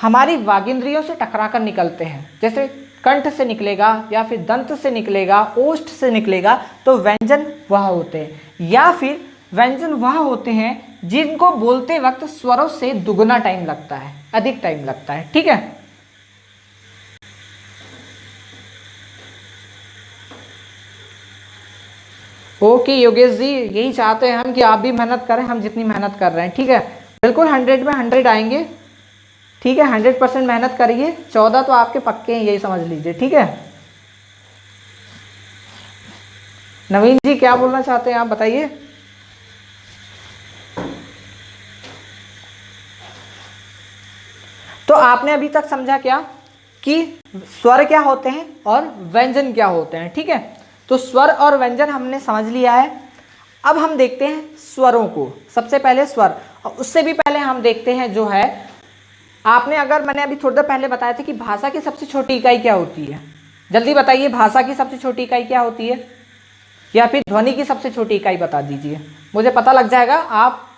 हमारी वागिंद्रियों से टकरा कर निकलते हैं, जैसे कंठ से निकलेगा या फिर दंत से निकलेगा, ओष्ठ से निकलेगा, तो व्यंजन वह होते हैं। या फिर व्यंजन वह होते हैं जिनको बोलते वक्त स्वरों से दुगना टाइम लगता है, अधिक टाइम लगता है, ठीक है। ओके योगेश जी, यही चाहते हैं हम कि आप भी मेहनत करें, हम जितनी मेहनत कर रहे हैं, ठीक है। बिल्कुल 100 में 100 आएंगे, ठीक है। 100% मेहनत करिए, 14 तो आपके पक्के हैं, यही समझ लीजिए, ठीक है। नवीन जी क्या बोलना चाहते हैं आप बताइए। तो आपने अभी तक समझा क्या कि स्वर क्या होते हैं और व्यंजन क्या होते हैं, ठीक है। तो स्वर और व्यंजन हमने समझ लिया है। अब हम देखते हैं स्वरों को। सबसे पहले स्वर, और उससे भी पहले हम देखते हैं जो है, आपने अगर मैंने अभी थोड़ी देर पहले बताया था कि भाषा की सबसे छोटी इकाई क्या होती है, जल्दी बताइए भाषा की सबसे छोटी इकाई क्या होती है, या फिर ध्वनि की सबसे छोटी इकाई बता दीजिए, मुझे पता लग जाएगा आप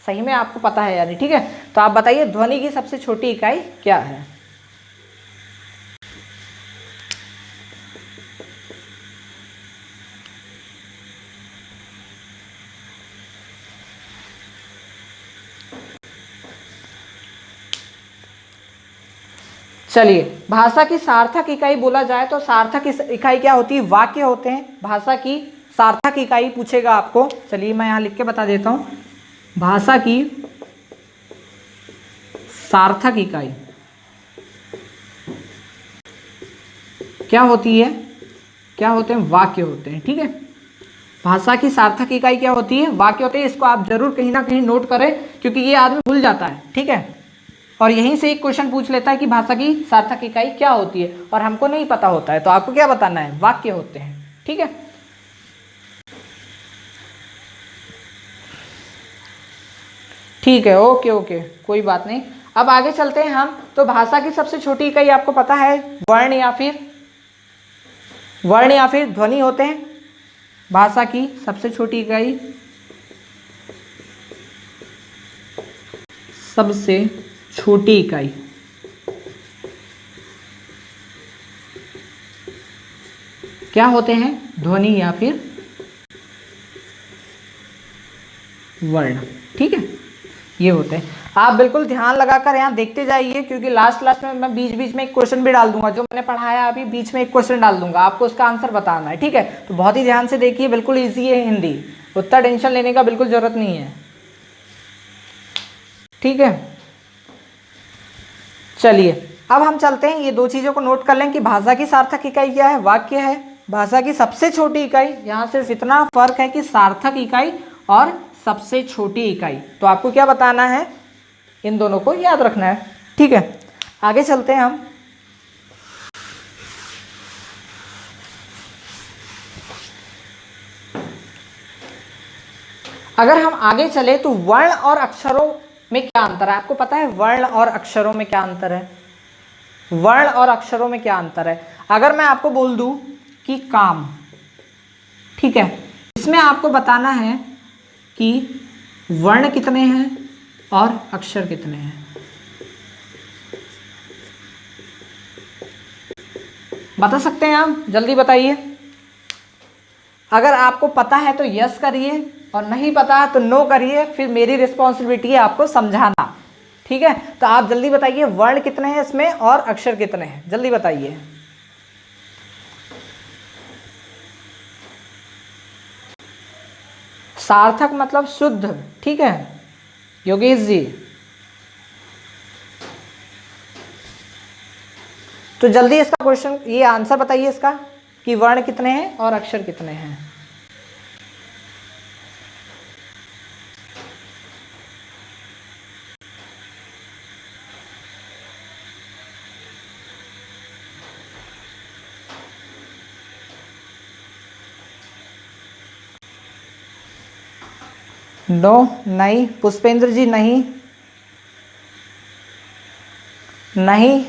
सही में आपको पता है यानी, ठीक है। तो आप बताइए ध्वनि की सबसे छोटी इकाई क्या है। चलिए, भाषा की सार्थक इकाई बोला जाए तो सार्थक इकाई क्या होती है, वाक्य होते हैं। भाषा की सार्थक इकाई पूछेगा आपको, चलिए मैं यहाँ लिख के बता देता हूँ। भाषा की सार्थक इकाई क्या होती है, क्या होते हैं, वाक्य होते हैं, ठीक है। भाषा की सार्थक इकाई क्या होती है, वाक्य होते हैं। इसको आप जरूर कहीं ना कहीं नोट करें, क्योंकि ये आदमी भूल जाता है, ठीक है। और यहीं से एक क्वेश्चन पूछ लेता है कि भाषा की सार्थक इकाई क्या होती है, और हमको नहीं पता होता है, तो आपको क्या बताना है, वाक्य होते हैं, ठीक है। ठीक है, ओके ओके, कोई बात नहीं। अब आगे चलते हैं हम। तो भाषा की सबसे छोटी इकाई आपको पता है वर्ण या फिर ध्वनि होते हैं। भाषा की सबसे छोटी इकाई, सबसे छोटी इकाई क्या होते हैं, ध्वनि या फिर वर्ण, ठीक है, ये होते हैं। आप बिल्कुल ध्यान लगाकर यहाँ देखते जाइए, क्योंकि लास्ट में मैं बीच में एक क्वेश्चन भी डाल दूंगा, जो मैंने पढ़ाया अभी बीच में एक क्वेश्चन डाल दूंगा, आपको उसका आंसर बताना है, ठीक है। तो बहुत ही ध्यान से देखिए, बिल्कुल ईजी है हिंदी, उतना टेंशन लेने का बिल्कुल जरूरत नहीं है, ठीक है। चलिए अब हम चलते हैं, ये दो चीज़ों को नोट कर लें कि भाषा की सार्थक इकाई क्या है, वाक्य है। भाषा की सबसे छोटी इकाई, यहाँ सिर्फ इतना फर्क है कि सार्थक इकाई और सबसे छोटी इकाई। तो आपको क्या बताना है, इन दोनों को याद रखना है, ठीक है। आगे चलते हैं हम। अगर हम आगे चले तो वर्ण और अक्षरों में क्या अंतर है? आपको पता है वर्ण और अक्षरों में क्या अंतर है? वर्ण और अक्षरों में क्या अंतर है? अगर मैं आपको बोल दूं कि काम, ठीक है, इसमें आपको बताना है कि वर्ण कितने हैं और अक्षर कितने हैं। बता सकते हैं आप? जल्दी बताइए। अगर आपको पता है तो यस करिए और नहीं पता है तो नो करिए, फिर मेरी रिस्पॉन्सिबिलिटी है आपको समझाना, ठीक है? तो आप जल्दी बताइए वर्ण कितने हैं इसमें और अक्षर कितने हैं, जल्दी बताइए। सार्थक मतलब शुद्ध, ठीक है योगेश जी? तो जल्दी इसका क्वेश्चन, ये आंसर बताइए इसका कि वर्ण कितने हैं और अक्षर कितने हैं। नो, नहीं। पुष्पेंद्र जी नहीं, नहीं।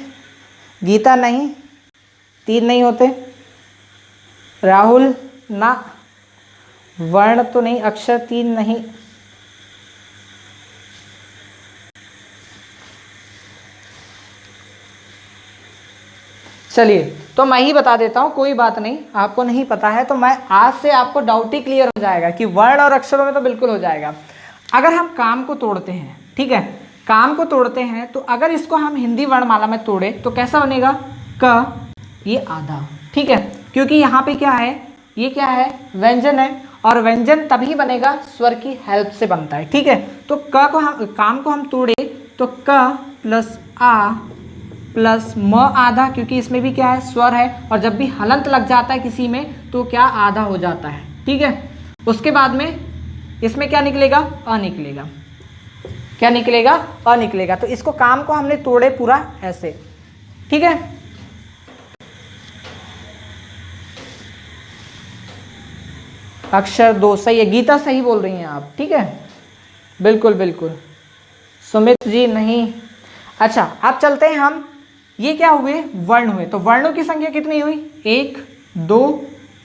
गीता नहीं, 3 नहीं होते। राहुल ना, वर्ण तो नहीं, अक्षर 3 नहीं। चलिए तो मैं ही बता देता हूँ, कोई बात नहीं, आपको नहीं पता है तो मैं आज से आपको डाउट ही क्लियर हो जाएगा कि वर्ण और अक्षरों में तो बिल्कुल हो जाएगा। अगर हम काम को तोड़ते हैं, ठीक है, काम को तोड़ते हैं तो अगर इसको हम हिंदी वर्णमाला में तोड़े तो कैसा बनेगा? क, ये आधा, ठीक है, क्योंकि यहाँ पे क्या है, ये क्या है? व्यंजन है, और व्यंजन तभी बनेगा स्वर की हेल्प से बनता है, ठीक है? तो क को हम, काम को हम तोड़े तो क प्लस आ प्लस म आधा, क्योंकि इसमें भी क्या है? स्वर है, और जब भी हलंत लग जाता है किसी में तो क्या? आधा हो जाता है, ठीक है? उसके बाद में इसमें क्या निकलेगा? अ निकलेगा। क्या निकलेगा? अ निकलेगा। तो इसको, काम को हमने तोड़े पूरा ऐसे, ठीक है? अक्षर 2 सही है, गीता सही बोल रही हैं आप, ठीक है, बिल्कुल बिल्कुल। सुमित जी नहीं। अच्छा अब चलते हैं हम, ये क्या हुए? वर्ण हुए। तो वर्णों की संख्या कितनी हुई? 1 2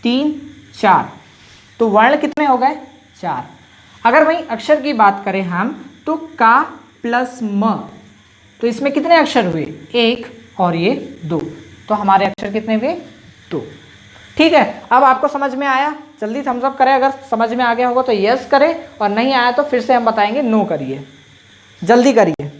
3 4। तो वर्ण कितने हो गए? 4। अगर वहीं अक्षर की बात करें हम तो का प्लस म, तो इसमें कितने अक्षर हुए? 1 और ये 2, तो हमारे अक्षर कितने हुए? 2, ठीक है? अब आपको समझ में आया? जल्दी थम्स अप करें अगर समझ में आ गया होगा तो यस करें, और नहीं आया तो फिर से हम बताएंगे नो करिए, जल्दी करिए।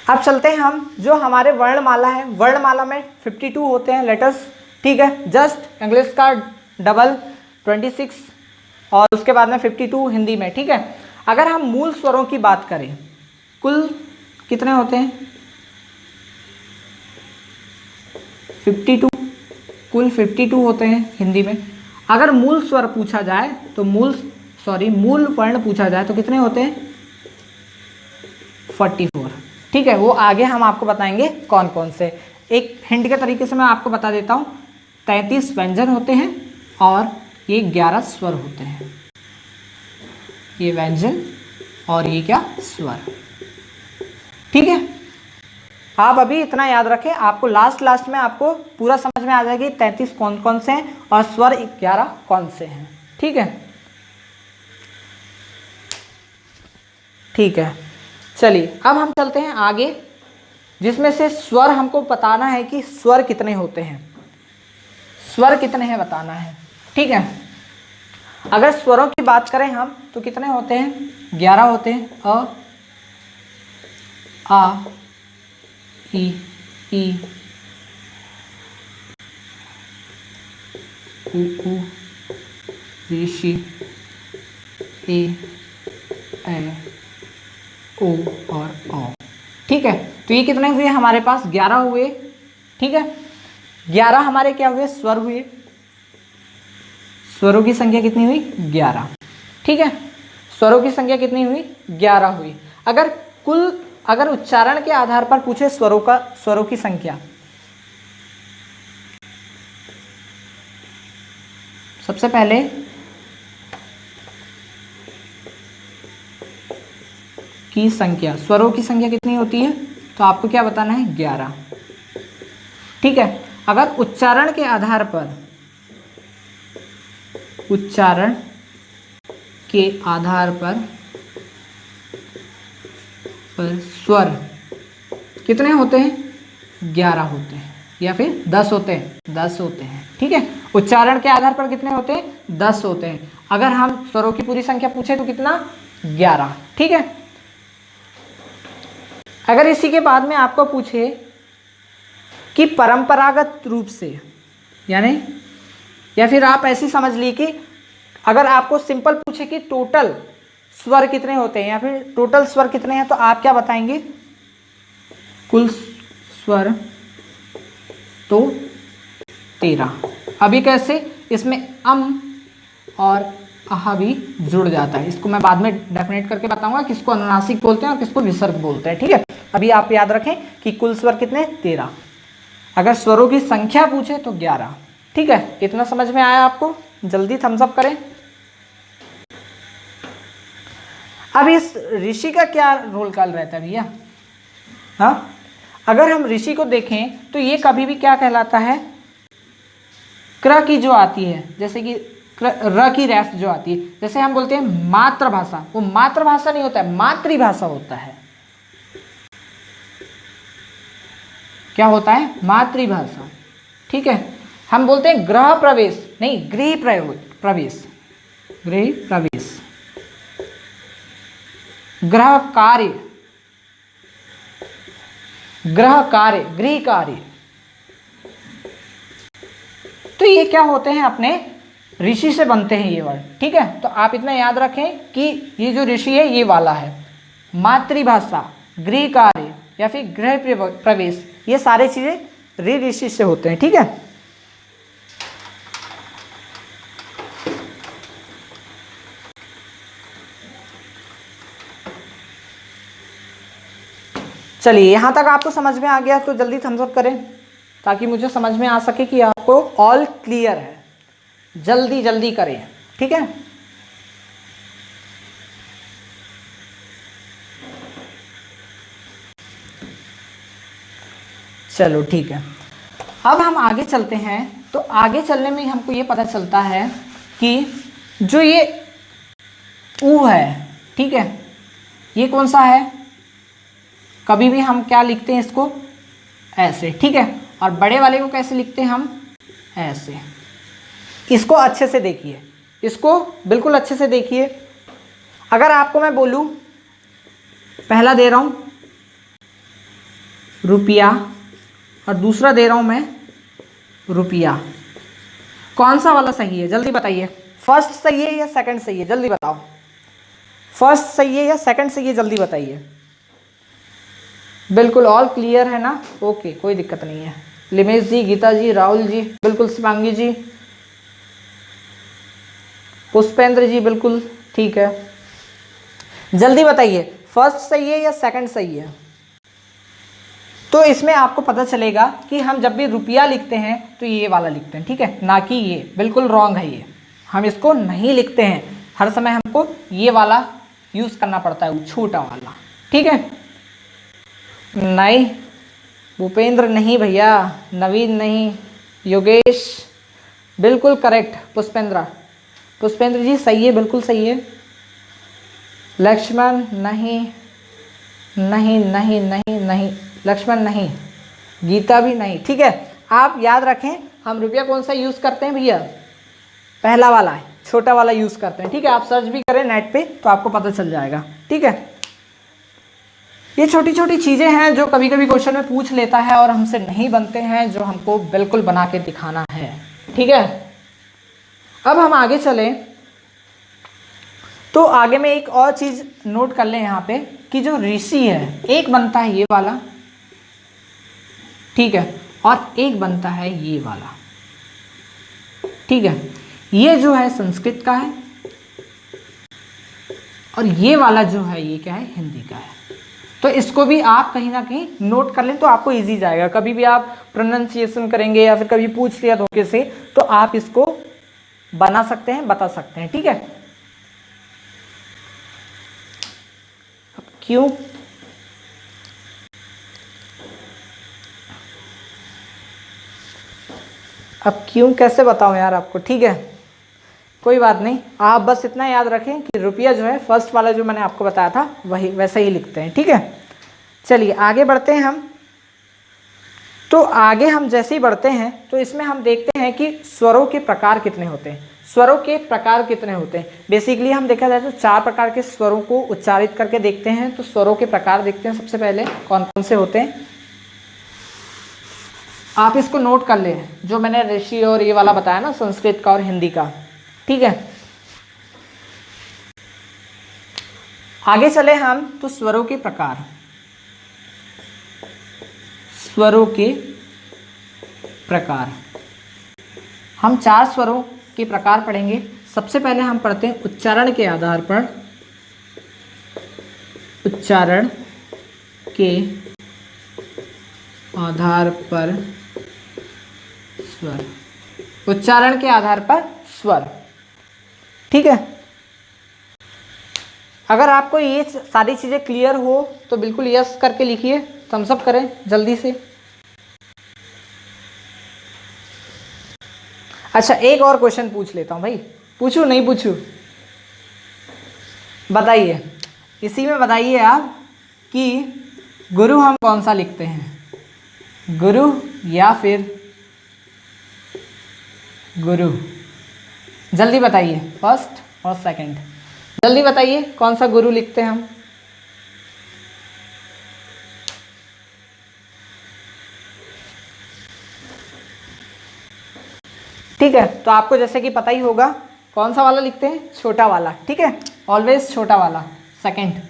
अब चलते हैं हम, जो हमारे वर्णमाला है, वर्णमाला में 52 होते हैं लेटर्स, ठीक है, जस्ट इंग्लिश का डबल 26 और उसके बाद में 52 हिंदी में, ठीक है? अगर हम मूल स्वरों की बात करें, कुल कितने होते हैं? 52, कुल 52 होते हैं हिंदी में। अगर मूल स्वर पूछा जाए तो मूल वर्ण पूछा जाए तो कितने होते हैं? 44, ठीक है? वो आगे हम आपको बताएंगे कौन कौन से। एक हिंट के तरीके से मैं आपको बता देता हूँ, 33 व्यंजन होते हैं और ये 11 स्वर होते हैं। ये व्यंजन और ये क्या? स्वर, ठीक है? आप अभी इतना याद रखें, आपको लास्ट में आपको पूरा समझ में आ जाएगी 33 कौन कौन से हैं और स्वर 11 कौन से हैं, ठीक है? ठीक है, चलिए अब हम चलते हैं आगे, जिसमें से स्वर हमको बताना है कि स्वर कितने होते हैं, स्वर कितने हैं बताना है, ठीक है? अगर स्वरों की बात करें हम तो कितने होते हैं? 11 होते हैं। अ, आ, ई, उ, ऋषि, ए, ओ और औ, ठीक है? तो ये कितने हुए हमारे पास? 11 हुए, ठीक है? 11 हमारे क्या हुए? स्वर हुए। स्वरों की संख्या कितनी हुई? 11, ठीक है? स्वरों की संख्या कितनी हुई? 11 हुई। अगर उच्चारण के आधार पर पूछे स्वरों की संख्या, सबसे पहले की संख्या, स्वरों की संख्या कितनी होती है, तो आपको क्या बताना है, 11। ठीक है। अगर उच्चारण के आधार पर, उच्चारण के आधार पर स्वर कितने होते हैं, 11 होते हैं, या फिर 10 होते हैं, 10 होते हैं। ठीक है, उच्चारण के आधार पर कितने होते हैं, 10 होते हैं। अगर हम स्वरों की पूरी संख्या पूछे तो कितना, 11। ठीक है। अगर इसी के बाद में आपको पूछे कि परंपरागत रूप से, यानी या फिर आप ऐसी समझ ली कि अगर आपको सिंपल पूछे कि टोटल स्वर कितने होते हैं या फिर टोटल स्वर कितने हैं, तो आप क्या बताएंगे, कुल स्वर तो 13। अभी कैसे, इसमें अम और आहा भी जुड़ जाता है। इसको मैं बाद में डेफिनेट करके बताऊंगा किसको अनुनासिक बोलते हैं और किसको विसर्ग बोलते हैं। ठीक है, अभी आप याद रखें कि कुल स्वर कितने, 13। अगर स्वरों की संख्या पूछे तो 11। ठीक है, इतना समझ में आया आपको, जल्दी थम्स अप करें। अब इस ऋषि का क्या रोल कॉल रहता है भैया, हाँ, अगर हम ऋषि को देखें तो ये कभी भी क्या कहलाता है, क्र की जो आती है, जैसे कि र की रेफ जो आती है, जैसे हम बोलते हैं मातृभाषा, वो मातृभाषा नहीं होता है, मातृभाषा होता है। क्या होता है, मातृभाषा। ठीक है, हम बोलते हैं गृह प्रवेश, नहीं, गृह प्रवेश, गृह प्रवेश, गृह कार्य, गृह कार्य, गृह कार्य। तो ये क्या होते हैं, अपने ऋषि से बनते हैं ये वर्ड। ठीक है, तो आप इतना याद रखें कि ये जो ऋषि है ये वाला है, मातृभाषा, गृह कार्य या फिर गृह प्रवेश, ये सारे चीजें ऋषि से होते हैं। ठीक है, चलिए यहां तक आपको समझ में आ गया तो जल्दी थम्स अप करें ताकि मुझे समझ में आ सके कि आपको ऑल क्लियर है। जल्दी जल्दी करें। ठीक है, चलो ठीक है। अब हम आगे चलते हैं, तो आगे चलने में हमको ये पता चलता है कि जो ये ऊ है, ठीक है, ये कौन सा है, कभी भी हम क्या लिखते हैं इसको, ऐसे। ठीक है, और बड़े वाले को कैसे लिखते हैं हम, ऐसे। इसको अच्छे से देखिए, इसको बिल्कुल अच्छे से देखिए। अगर आपको मैं बोलूं, पहला दे रहा हूं रुपया और दूसरा दे रहा हूं मैं रुपया, कौन सा वाला सही है, जल्दी बताइए। फर्स्ट सही है या सेकंड सही है, जल्दी बताओ। फर्स्ट सही है या सेकंड सही है, जल्दी बताइए। बिल्कुल ऑल क्लियर है ना, ओके, कोई दिक्कत नहीं है। लिमेश जी, गीता जी, राहुल जी, बिल्कुल, शिवांगी जी, पुष्पेंद्र जी, बिल्कुल ठीक है। जल्दी बताइए, फर्स्ट सही है या सेकंड सही है। तो इसमें आपको पता चलेगा कि हम जब भी रुपया लिखते हैं तो ये वाला लिखते हैं, ठीक है, ना कि ये, बिल्कुल रॉन्ग है ये, हम इसको नहीं लिखते हैं। हर समय हमको ये वाला यूज करना पड़ता है, छोटा वाला। ठीक है, नहीं भूपेंद्र नहीं भैया, नवीन नहीं, योगेश बिल्कुल करेक्ट, पुष्पेंद्र जी सही है, बिल्कुल सही है। लक्ष्मण नहीं, नहीं नहीं नहीं नहीं, लक्ष्मण नहीं, गीता भी नहीं। ठीक है, आप याद रखें हम रुपया कौन सा यूज़ करते हैं भैया, पहला वाला है, छोटा वाला यूज़ करते हैं। ठीक है, आप सर्च भी करें नेट पे तो आपको पता चल जाएगा। ठीक है, ये छोटी छोटी चीज़ें हैं जो कभी कभी क्वेश्चन में पूछ लेता है और हमसे नहीं बनते हैं, जो हमको बिल्कुल बना के दिखाना है। ठीक है, अब हम आगे चलें तो आगे में एक और चीज़ नोट कर लें यहाँ पे कि जो ऋषि है, एक बनता है ये वाला, ठीक है, और एक बनता है ये वाला। ठीक है, ये जो है संस्कृत का है और ये वाला जो है ये क्या है, हिंदी का है। तो इसको भी आप कहीं ना कहीं नोट कर लें तो आपको इजी जाएगा। कभी भी आप प्रोनाउंसिएशन करेंगे या फिर कभी पूछ लिया धोखे से तो आप इसको बना सकते हैं, बता सकते हैं। ठीक है, अब क्यों कैसे बताऊं यार आपको। ठीक है, कोई बात नहीं, आप बस इतना याद रखें कि रुपया जो है फर्स्ट वाला जो मैंने आपको बताया था वही वैसे ही लिखते हैं। ठीक है, चलिए आगे बढ़ते हैं हम। तो आगे हम जैसे ही बढ़ते हैं तो इसमें हम देखते हैं कि स्वरों के प्रकार कितने होते हैं। स्वरों के प्रकार कितने होते हैं, बेसिकली हम देखा जाए तो 4 प्रकार के स्वरों को उच्चारित करके देखते हैं। तो स्वरों के प्रकार देखते हैं सबसे पहले कौन कौन से होते हैं। आप इसको नोट कर लें, जो मैंने ऋषि और ये वाला बताया ना, संस्कृत का और हिंदी का। ठीक है, आगे चले हम तो स्वरों के प्रकार, स्वरों के प्रकार हम 4 स्वरों के प्रकार पढ़ेंगे। सबसे पहले हम पढ़ते हैं उच्चारण के आधार पर, उच्चारण के आधार पर स्वर, उच्चारण के आधार पर स्वर। ठीक है, अगर आपको ये सारी चीजें क्लियर हो तो बिल्कुल यस करके लिखिए, थम्स अप करें जल्दी से। अच्छा, एक और क्वेश्चन पूछ लेता हूं भाई, पूछूं नहीं पूछूं, बताइए, इसी में बताइए आप कि गुरु हम कौन सा लिखते हैं, गुरु या फिर गुरु? जल्दी बताइए, फर्स्ट और सेकंड, जल्दी बताइए कौन सा गुरु लिखते हैं हम। ठीक है, तो आपको जैसे कि पता ही होगा कौन सा वाला लिखते हैं, छोटा वाला। ठीक है, ऑलवेज छोटा वाला, सेकंड।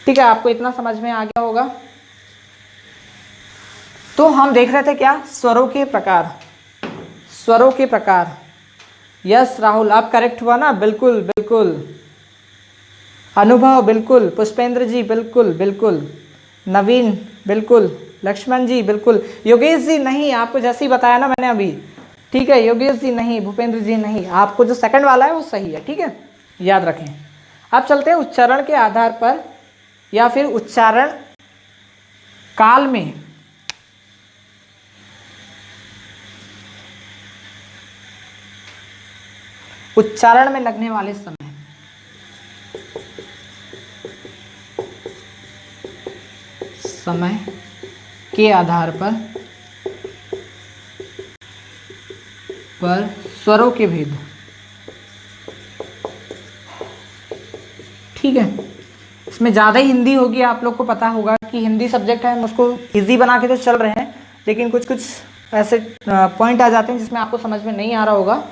ठीक है, आपको इतना समझ में आ गया होगा। तो हम देख रहे थे क्या, स्वरों के प्रकार, स्वरों के प्रकार। यस राहुल, आप करेक्ट हुआ ना, बिल्कुल बिल्कुल। अनुभव बिल्कुल, पुष्पेंद्र जी बिल्कुल बिल्कुल, नवीन बिल्कुल, लक्ष्मण जी बिल्कुल, योगेश जी नहीं, आपको जैसे ही बताया ना मैंने अभी। ठीक है, योगेश जी नहीं, भूपेंद्र जी नहीं, आपको जो सेकंड वाला है वो सही है। ठीक है, याद रखें। अब चलते हैं उच्चारण के आधार पर या फिर उच्चारण काल में। उच्चारण में लगने वाले समय, समय के आधार पर स्वरों के भेद। ठीक है, इसमें ज़्यादा ही हिंदी होगी, आप लोग को पता होगा कि हिंदी सब्जेक्ट है, हम उसको इजी बना के तो चल रहे हैं, लेकिन कुछ कुछ ऐसे पॉइंट आ जाते हैं जिसमें आपको समझ में नहीं आ रहा होगा।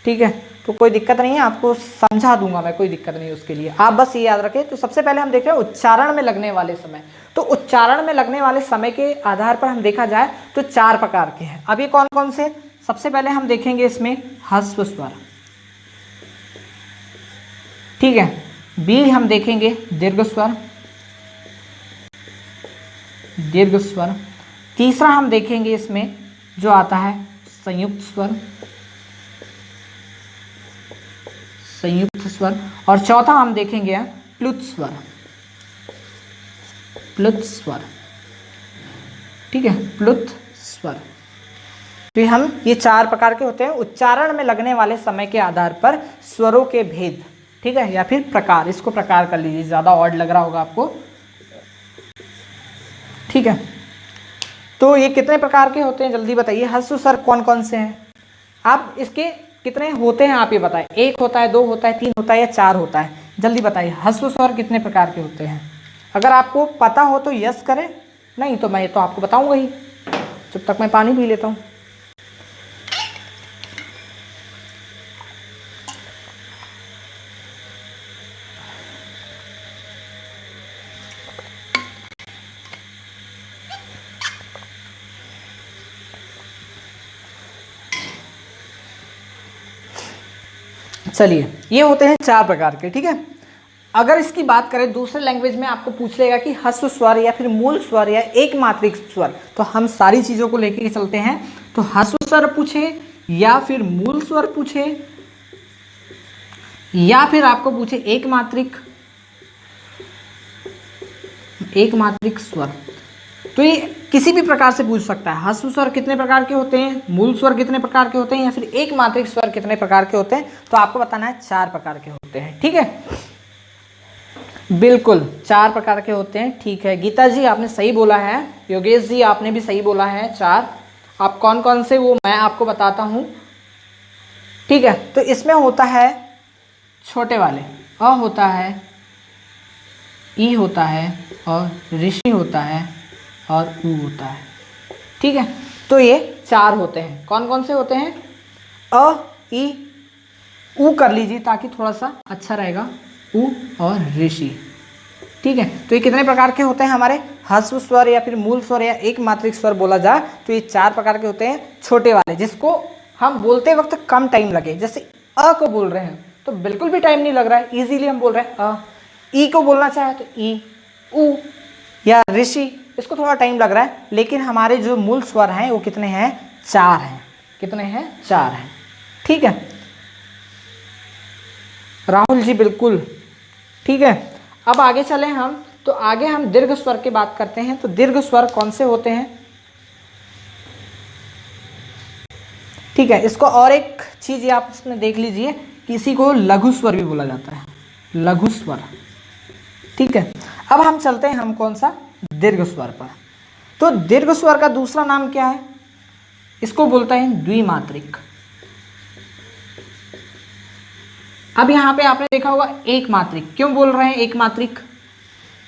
ठीक है, तो कोई दिक्कत नहीं है, आपको समझा दूंगा मैं, कोई दिक्कत नहीं उसके लिए, आप बस ये याद रखें। तो सबसे पहले हम देख रहे हैं उच्चारण में लगने वाले समय। तो उच्चारण में लगने वाले समय के आधार पर हम देखा जाए तो 4 प्रकार के हैं। अब ये कौन कौन से, सबसे पहले हम देखेंगे इसमें ह्रस्व स्वर। ठीक है, बी हम देखेंगे दीर्घ स्वर, दीर्घ स्वर। तीसरा हम देखेंगे इसमें जो आता है संयुक्त स्वर, संयुक्त स्वर। और चौथा हम देखेंगे प्लुत स्वर, प्लुत स्वर। ठीक है, प्लुत स्वर। तो हम ये 4 प्रकार के होते हैं उच्चारण में लगने वाले समय के आधार पर स्वरों के भेद। ठीक है, या फिर प्रकार, इसको प्रकार कर लीजिए, ज्यादा ऑड लग रहा होगा आपको। ठीक है, तो ये कितने प्रकार के होते हैं जल्दी बताइए। ह्रस्व स्वर कौन कौन से हैं, आप इसके कितने होते हैं आप ये बताएं। 1 होता है, 2 होता है, 3 होता है या 4 होता है, जल्दी बताइए। ह्रस्व स्वर कितने प्रकार के होते हैं, अगर आपको पता हो तो यस करें, नहीं तो मैं तो आपको बताऊंगा ही। जब तक मैं पानी पी लेता हूँ। चलिए, ये होते हैं 4 प्रकार के। ठीक है, अगर इसकी बात करें दूसरे लैंग्वेज में, आपको पूछ लेगा कि ह्रस्व स्वर या फिर मूल स्वर या एक मात्रिक स्वर, तो हम सारी चीज़ों को लेके चलते हैं। तो ह्रस्व स्वर पूछे या फिर मूल स्वर पूछे, या फिर आपको पूछे एक मात्रिक स्वर, तो ये किसी भी प्रकार से पूछ सकता है। ह्रस्व स्वर कितने प्रकार के होते हैं, मूल स्वर कितने प्रकार के होते हैं, या फिर एक मात्रिक स्वर कितने प्रकार के होते हैं, तो आपको बताना है 4 प्रकार के होते हैं। ठीक है, बिल्कुल 4 प्रकार के होते हैं। ठीक है, गीता जी आपने सही बोला है, योगेश जी आपने भी सही बोला है 4। आप कौन कौन से वो मैं आपको बताता हूँ। ठीक है, तो इसमें होता है छोटे वाले अ होता है, ई होता है, और ऋषि होता है, और ऊ होता है। ठीक है, तो ये 4 होते हैं। कौन कौन से होते हैं, अ, ई, ऊ कर लीजिए ताकि थोड़ा सा अच्छा रहेगा, ऊ और ऋषि। ठीक है, तो ये कितने प्रकार के होते हैं हमारे, ह्रस्व स्वर या फिर मूल स्वर या एक मात्रिक स्वर बोला जाए तो ये 4 प्रकार के होते हैं। छोटे वाले जिसको हम बोलते वक्त कम टाइम लगे, जैसे अ को बोल रहे हैं तो बिल्कुल भी टाइम नहीं लग रहा है, इजीली हम बोल रहे हैं अ। ई को बोलना चाहे तो ई, ऊ या ऋषि, इसको थोड़ा टाइम लग रहा है, लेकिन हमारे जो मूल स्वर हैं वो कितने हैं, 4 हैं। कितने हैं, 4 हैं। ठीक है राहुल जी, बिल्कुल ठीक है। अब आगे चलें हम, तो आगे हम दीर्घ स्वर की बात करते हैं। तो दीर्घ स्वर कौन से होते हैं। ठीक है, इसको और एक चीज आप इसमें देख लीजिए, किसी को लघु स्वर भी बोला जाता है, लघु स्वर। ठीक है, अब हम चलते हैं हम कौन सा, दीर्घ स्वर पर। तो दीर्घ स्वर का दूसरा नाम क्या है, इसको बोलते हैं द्विमात्रिक। अब यहां पे आपने देखा होगा एक मात्रिक, क्यों बोल रहे हैं एक मात्रिक,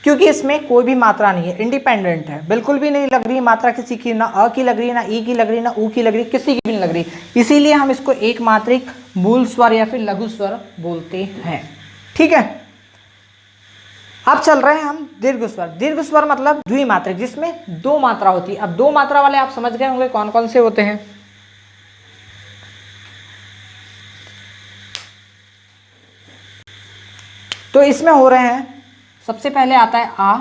क्योंकि इसमें कोई भी मात्रा नहीं है, इंडिपेंडेंट है, बिल्कुल भी नहीं लग रही मात्रा किसी की, ना अ की लग रही, ना ई की लग रही, ना ऊ की लग रही, किसी की भी नहीं लग रही, इसीलिए हम इसको एक मात्रिक, मूल स्वर या फिर लघु स्वर बोलते हैं। ठीक है, अब चल रहे हैं हम दीर्घ स्वर। दीर्घ स्वर मतलब द्विमात्रिक, जिसमें 2 मात्रा होती है। अब 2 मात्रा वाले आप समझ गए होंगे कौन कौन से होते हैं। तो इसमें हो रहे हैं, सबसे पहले आता है आ,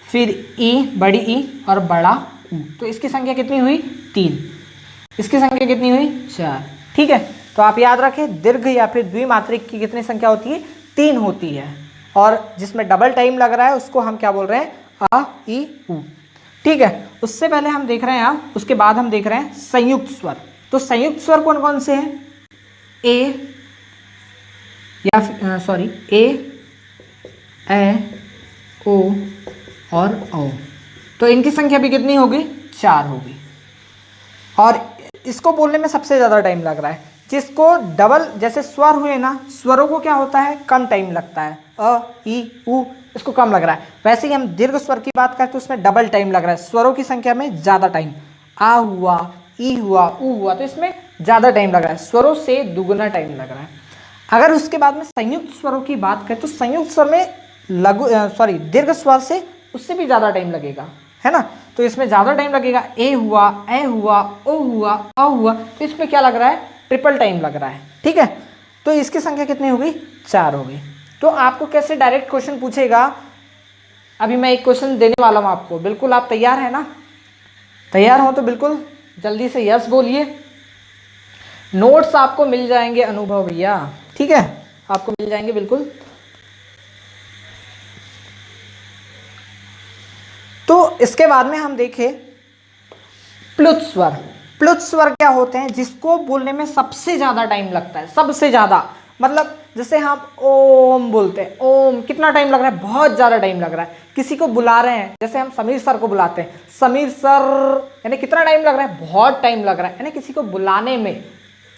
फिर ई, बड़ी ई और बड़ा ऊ। तो इसकी संख्या कितनी हुई, 3। इसकी संख्या कितनी हुई, 4। ठीक है, तो आप याद रखें दीर्घ या फिर द्विमात्रिक की कितनी संख्या होती है, 3 होती है, और जिसमें डबल टाइम लग रहा है उसको हम क्या बोल रहे हैं, आ, ई, ऊ। ठीक है, उससे पहले हम देख रहे हैं यहाँ, उसके बाद हम देख रहे हैं संयुक्त स्वर। तो संयुक्त स्वर कौन कौन से हैं, ए या सॉरी ए ओ और औ। तो इनकी संख्या भी कितनी होगी, 4 होगी, और इसको बोलने में सबसे ज़्यादा टाइम लग रहा है। जिसको डबल जैसे स्वर हुए ना, स्वरों को क्या होता है, कम टाइम लगता है, अ, ई, ऊ, इसको कम लग रहा है। वैसे ही हम दीर्घ स्वर की बात करें तो उसमें डबल टाइम लग रहा है, स्वरों की संख्या में ज़्यादा टाइम, आ हुआ, ई हुआ, ऊ हुआ, तो इसमें ज़्यादा टाइम लग रहा है, स्वरों से दुगुना टाइम लग रहा है। अगर उसके बाद में संयुक्त स्वरों की बात करें तो संयुक्त स्वर में दीर्घ स्वर से उससे भी ज़्यादा टाइम लगेगा, है ना। तो इसमें ज़्यादा टाइम लगेगा, ए हुआ, ए हुआ, ओ हुआ, अ हुआ, तो इसमें क्या लग रहा है, ट्रिपल टाइम लग रहा है। ठीक है, तो इसकी संख्या कितनी होगी, 4 होगी। तो आपको कैसे डायरेक्ट क्वेश्चन पूछेगा, अभी मैं एक क्वेश्चन देने वाला हूँ आपको, बिल्कुल आप तैयार है ना, तैयार हो तो बिल्कुल जल्दी से यस बोलिए। नोट्स आपको मिल जाएंगे अनुभव भैया, ठीक है, आपको मिल जाएंगे बिल्कुल। तो इसके बाद में हम देखें प्लुत स्वर। प्लुत स्वर क्या होते हैं, जिसको बोलने में सबसे ज्यादा टाइम लगता है, सबसे ज्यादा, मतलब जैसे हम ओम बोलते हैं, ओम कितना टाइम लग रहा है, बहुत ज्यादा टाइम लग रहा है। किसी को बुला रहे हैं, जैसे हम समीर सर को बुलाते हैं, समीर सर, यानी कितना टाइम लग रहा है, बहुत टाइम लग रहा है, यानी किसी को बुलाने में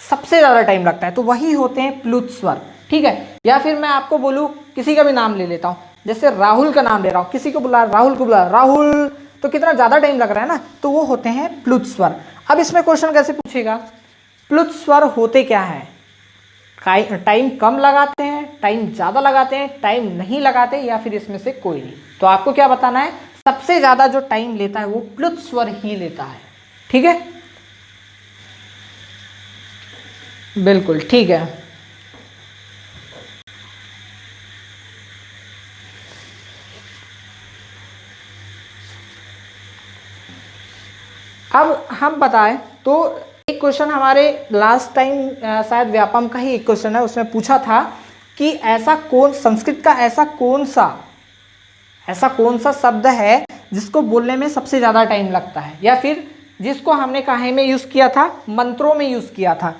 सबसे ज्यादा टाइम लगता है, तो वही होते हैं प्लुत स्वर। ठीक है, या फिर मैं आपको बोलूं, किसी का भी नाम ले लेता हूं, जैसे राहुल का नाम ले रहा हूं, किसी को बुला, राहुल को बुला, राहुल, तो कितना ज्यादा टाइम लग रहा है ना, तो वो होते हैं प्लुत स्वर। अब इसमें क्वेश्चन कैसे पूछेगा, प्लुत स्वर होते क्या है, टाइम कम लगाते हैं, टाइम ज्यादा लगाते हैं, टाइम नहीं लगाते, या फिर इसमें से कोई नहीं। तो आपको क्या बताना है, सबसे ज्यादा जो टाइम लेता है वो प्लुत स्वर ही लेता है। ठीक है, बिल्कुल ठीक है। अब हम बताएं तो एक क्वेश्चन हमारे लास्ट टाइम शायद व्यापम का ही एक क्वेश्चन है, उसमें पूछा था कि ऐसा कौन संस्कृत का ऐसा कौन सा शब्द है जिसको बोलने में सबसे ज़्यादा टाइम लगता है, या फिर जिसको हमने काहे में यूज़ किया था, मंत्रों में यूज़ किया था।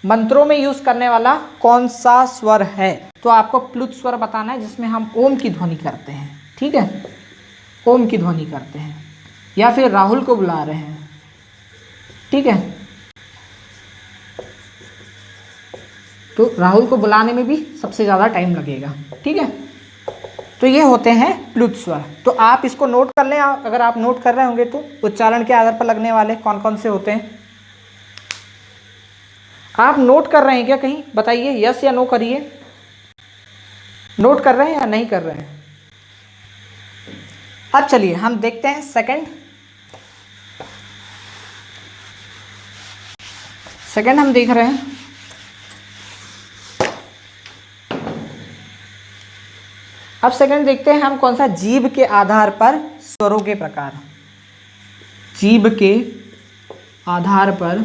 मंत्रों में यूज़ करने वाला कौन सा स्वर है? तो आपको प्लुत स्वर बताना है, जिसमें हम ओम की ध्वनि करते हैं। ठीक है, ओम की ध्वनि करते हैं, या फिर राहुल को बुला रहे हैं। ठीक है, तो राहुल को बुलाने में भी सबसे ज़्यादा टाइम लगेगा। ठीक है, तो ये होते हैं प्लुत स्वर। तो आप इसको नोट कर लें, अगर आप नोट कर रहे होंगे तो उच्चारण के आधार पर लगने वाले कौन कौन से होते हैं। आप नोट कर रहे हैं क्या? कहीं बताइए, यस या नो करिए। नोट कर रहे हैं या नहीं कर रहे हैं? अब चलिए हम देखते हैं सेकंड हम देख रहे हैं। अब सेकंड देखते हैं हम कौन सा, जीभ के आधार पर स्वरों के प्रकार। जीभ के आधार पर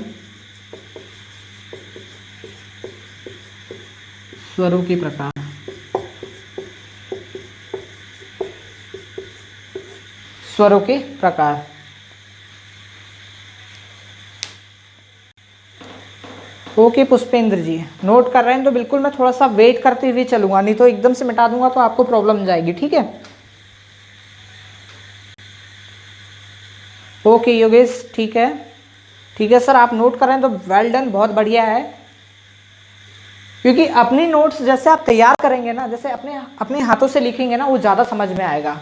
स्वरों के प्रकार। स्वरों के प्रकार। ओके पुष्पेंद्र जी, नोट कर रहे हैं तो बिल्कुल मैं थोड़ा सा वेट करते हुए चलूंगा, नहीं तो एकदम से मिटा दूंगा तो आपको प्रॉब्लम जाएगी। ठीक है, ओके योगेश, ठीक है, ठीक है सर, आप नोट कर रहे हैं तो वेल डन, बहुत बढ़िया है। क्योंकि अपनी नोट्स जैसे आप तैयार करेंगे ना, जैसे अपने हाथों से लिखेंगे ना, वो ज़्यादा समझ में आएगा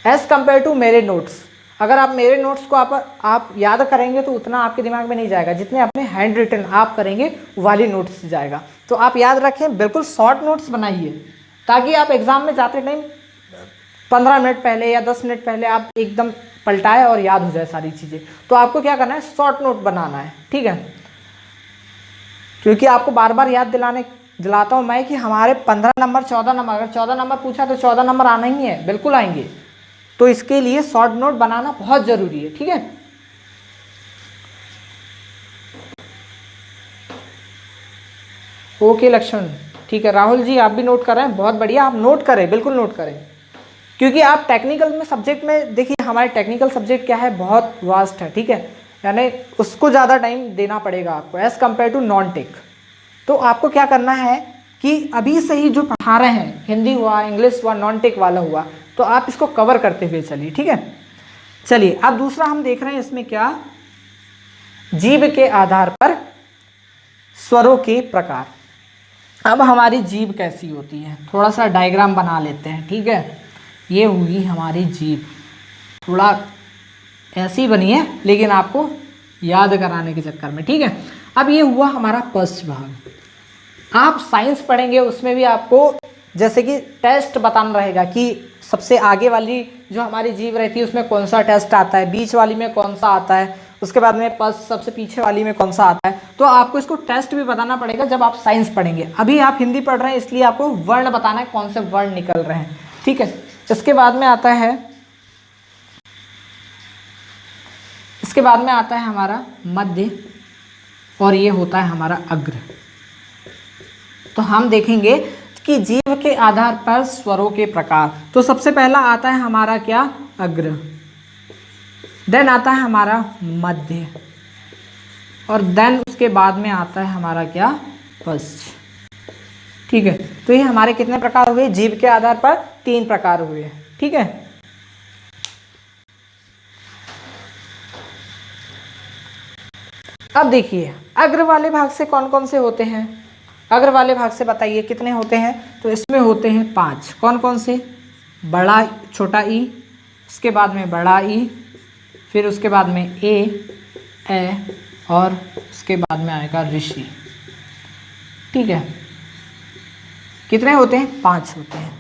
एज़ कम्पेयर टू मेरे नोट्स। अगर आप मेरे नोट्स को आप याद करेंगे तो उतना आपके दिमाग में नहीं जाएगा, जितने अपने हैंड रिटन आप करेंगे वाली नोट्स से जाएगा। तो आप याद रखें, बिल्कुल शॉर्ट नोट्स बनाइए, ताकि आप एग्ज़ाम में जाते टाइम 15 मिनट पहले या 10 मिनट पहले आप एकदम पलटाए और याद हो जाए सारी चीज़ें। तो आपको क्या करना है, शॉर्ट नोट बनाना है। ठीक है, क्योंकि आपको बार बार याद दिलाता हूँ मैं कि हमारे 15 नंबर 14 नंबर, अगर 14 नंबर पूछा तो 14 नंबर आना ही है, बिल्कुल आएंगे। तो इसके लिए शॉर्ट नोट बनाना बहुत जरूरी है। ठीक है, ओके लक्ष्मण, ठीक है। राहुल जी आप भी नोट कर रहे हैं, बहुत बढ़िया, आप नोट करें, बिल्कुल नोट करें, क्योंकि आप टेक्निकल में सब्जेक्ट में देखिए, हमारे टेक्निकल सब्जेक्ट क्या है, बहुत वास्ट है। ठीक है, यानी उसको ज़्यादा टाइम देना पड़ेगा आपको as compare to non tech. तो आपको क्या करना है कि अभी से ही जो पढ़ा रहे हैं, हिंदी हुआ, इंग्लिश हुआ, नॉन टेक वाला हुआ, तो आप इसको कवर करते हुए चलिए। ठीक है, चलिए अब दूसरा हम देख रहे हैं, इसमें क्या, जीभ के आधार पर स्वरों के प्रकार। अब हमारी जीभ कैसी होती है, थोड़ा सा डायग्राम बना लेते हैं। ठीक है, ये होगी हमारी जीभ, थोड़ा ऐसी बनी है लेकिन आपको याद कराने के चक्कर में। ठीक है, अब ये हुआ हमारा पश्च भाग। आप साइंस पढ़ेंगे, उसमें भी आपको जैसे कि टेस्ट बताना रहेगा कि सबसे आगे वाली जो हमारी जीभ रहती है उसमें कौन सा टेस्ट आता है, बीच वाली में कौन सा आता है, उसके बाद में पश्च सबसे पीछे वाली में कौन सा आता है। तो आपको इसको टेस्ट भी बताना पड़ेगा जब आप साइंस पढ़ेंगे। अभी आप हिंदी पढ़ रहे हैं, इसलिए आपको वर्ण बताना है, कौन से वर्ण निकल रहे हैं। ठीक है, इसके बाद में आता है हमारा मध्य, और ये होता है हमारा अग्र। तो हम देखेंगे कि जीभ के आधार पर स्वरों के प्रकार। तो सबसे पहला आता है हमारा क्या, अग्र, देन आता है हमारा मध्य, और देन उसके बाद में आता है हमारा क्या, पश्च। ठीक है, तो ये हमारे कितने प्रकार हुए, जीभ के आधार पर 3 प्रकार हुए। ठीक है, अब देखिए अग्र वाले भाग से कौन कौन से होते हैं, अग्र वाले भाग से बताइए कितने होते हैं। तो इसमें होते हैं 5। कौन कौन से, बड़ा छोटा ई, उसके बाद में बड़ा ई, फिर उसके बाद में ए, और उसके बाद में आएगा ऋषि। ठीक है, कितने होते हैं, 5 होते हैं,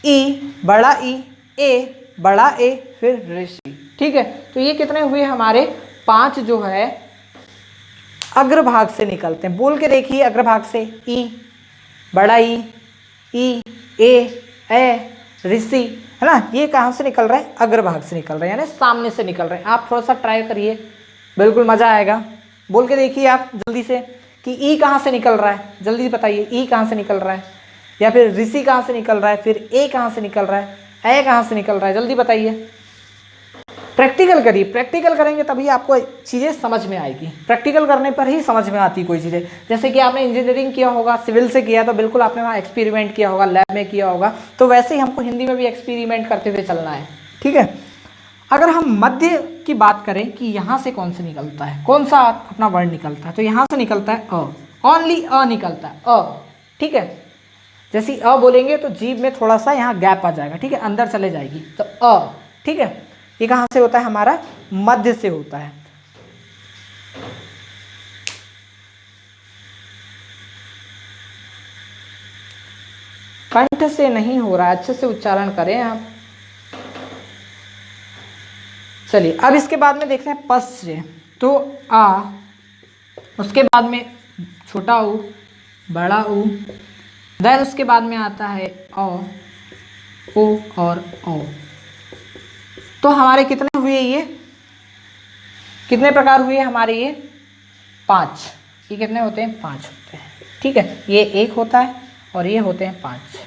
ई, बड़ा ई, ए, बड़ा ए, फिर ऋषि। ठीक है, तो ये कितने हुए हमारे 5 जो है अग्रभाग से निकलते हैं। बोल के देखिए अग्रभाग से, ई, बड़ा ई, ए, ऋषि, है ना, ये कहाँ से निकल रहा है, अग्रभाग से निकल रहे हैं, यानी सामने से निकल रहे हैं। आप थोड़ा सा ट्राई करिए, बिल्कुल मज़ा आएगा। बोल के देखिए आप जल्दी से कि ई कहाँ से निकल रहा है, जल्दी से बताइए ई कहाँ से निकल रहा है, या फिर ऋषि कहाँ से निकल रहा है, फिर ए कहाँ से निकल रहा है, ए कहाँ से निकल रहा है, जल्दी बताइए। प्रैक्टिकल करिए, प्रैक्टिकल करेंगे तभी आपको चीज़ें समझ में आएगी, प्रैक्टिकल करने पर ही समझ में आती कोई चीज़ें। जैसे कि आपने इंजीनियरिंग किया होगा, सिविल से किया तो बिल्कुल आपने वहाँ एक्सपेरिमेंट किया होगा, लैब में किया होगा, तो वैसे ही हमको हिंदी में भी एक्सपेरिमेंट करते हुए चलना है, ठीक है। अगर हम मध्य की बात करें कि यहाँ से कौन से निकलता है, कौन सा अपना वर्ड निकलता है, तो यहाँ से निकलता है अ, ओनली अ निकलता है अ, ठीक है। जैसे अ बोलेंगे तो जीभ में थोड़ा सा यहाँ गैप आ जाएगा, ठीक है, अंदर चले जाएगी, तो अ, ठीक है। ये कहाँ से होता है, हमारा मध्य से होता है। कंठ से नहीं हो रहा है, अच्छे से उच्चारण करें आप। चलिए अब इसके बाद में देखते हैं पस से, तो आ, उसके बाद में छोटा ऊ, बड़ा ऊ, देन उसके बाद में आता है ओ, ओ और ओ। तो हमारे कितने हुए, ये कितने प्रकार हुए हमारे, ये 5। ये कितने होते हैं, 5 होते हैं, ठीक है। ये 1 होता है और ये होते हैं 5।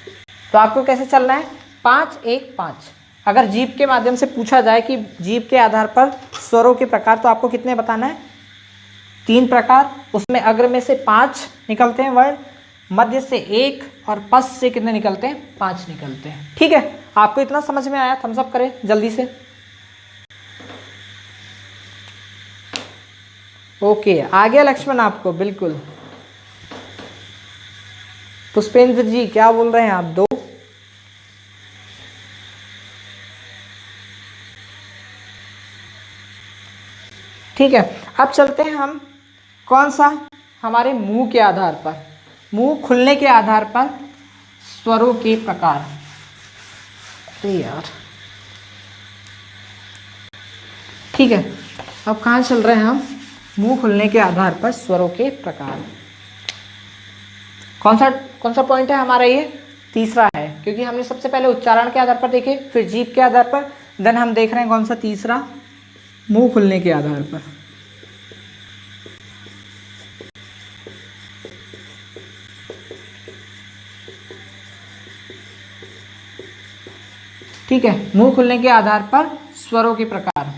तो आपको कैसे चलना है, 5 1 5। अगर जीभ के माध्यम से पूछा जाए कि जीभ के आधार पर स्वरों के प्रकार, तो आपको कितने बताना है, 3 प्रकार। उसमें अग्र में से 5 निकलते हैं वर्ड, मध्य से 1 और पस से कितने निकलते हैं, 5 निकलते हैं, ठीक है। आपको इतना समझ में आया, थम्स अप करें जल्दी से। ओके, आ गया लक्ष्मण आपको, बिल्कुल। पुष्पेंद्र जी क्या बोल रहे हैं आप, 2। ठीक है, अब चलते हैं हम कौन सा, हमारे मुंह के आधार पर, मुंह खुलने के आधार पर स्वरों के प्रकार। अरे यार, ठीक है, अब कहाँ चल रहे हैं हम, मुंह खुलने के आधार पर स्वरों के प्रकार। कौन सा पॉइंट है हमारा, ये तीसरा है, क्योंकि हमने सबसे पहले उच्चारण के आधार पर देखे, फिर जीभ के आधार पर, देन हम देख रहे हैं कौन सा, तीसरा, मुंह खुलने के आधार पर। ठीक है, मुंह खुलने के आधार पर स्वरों के प्रकार।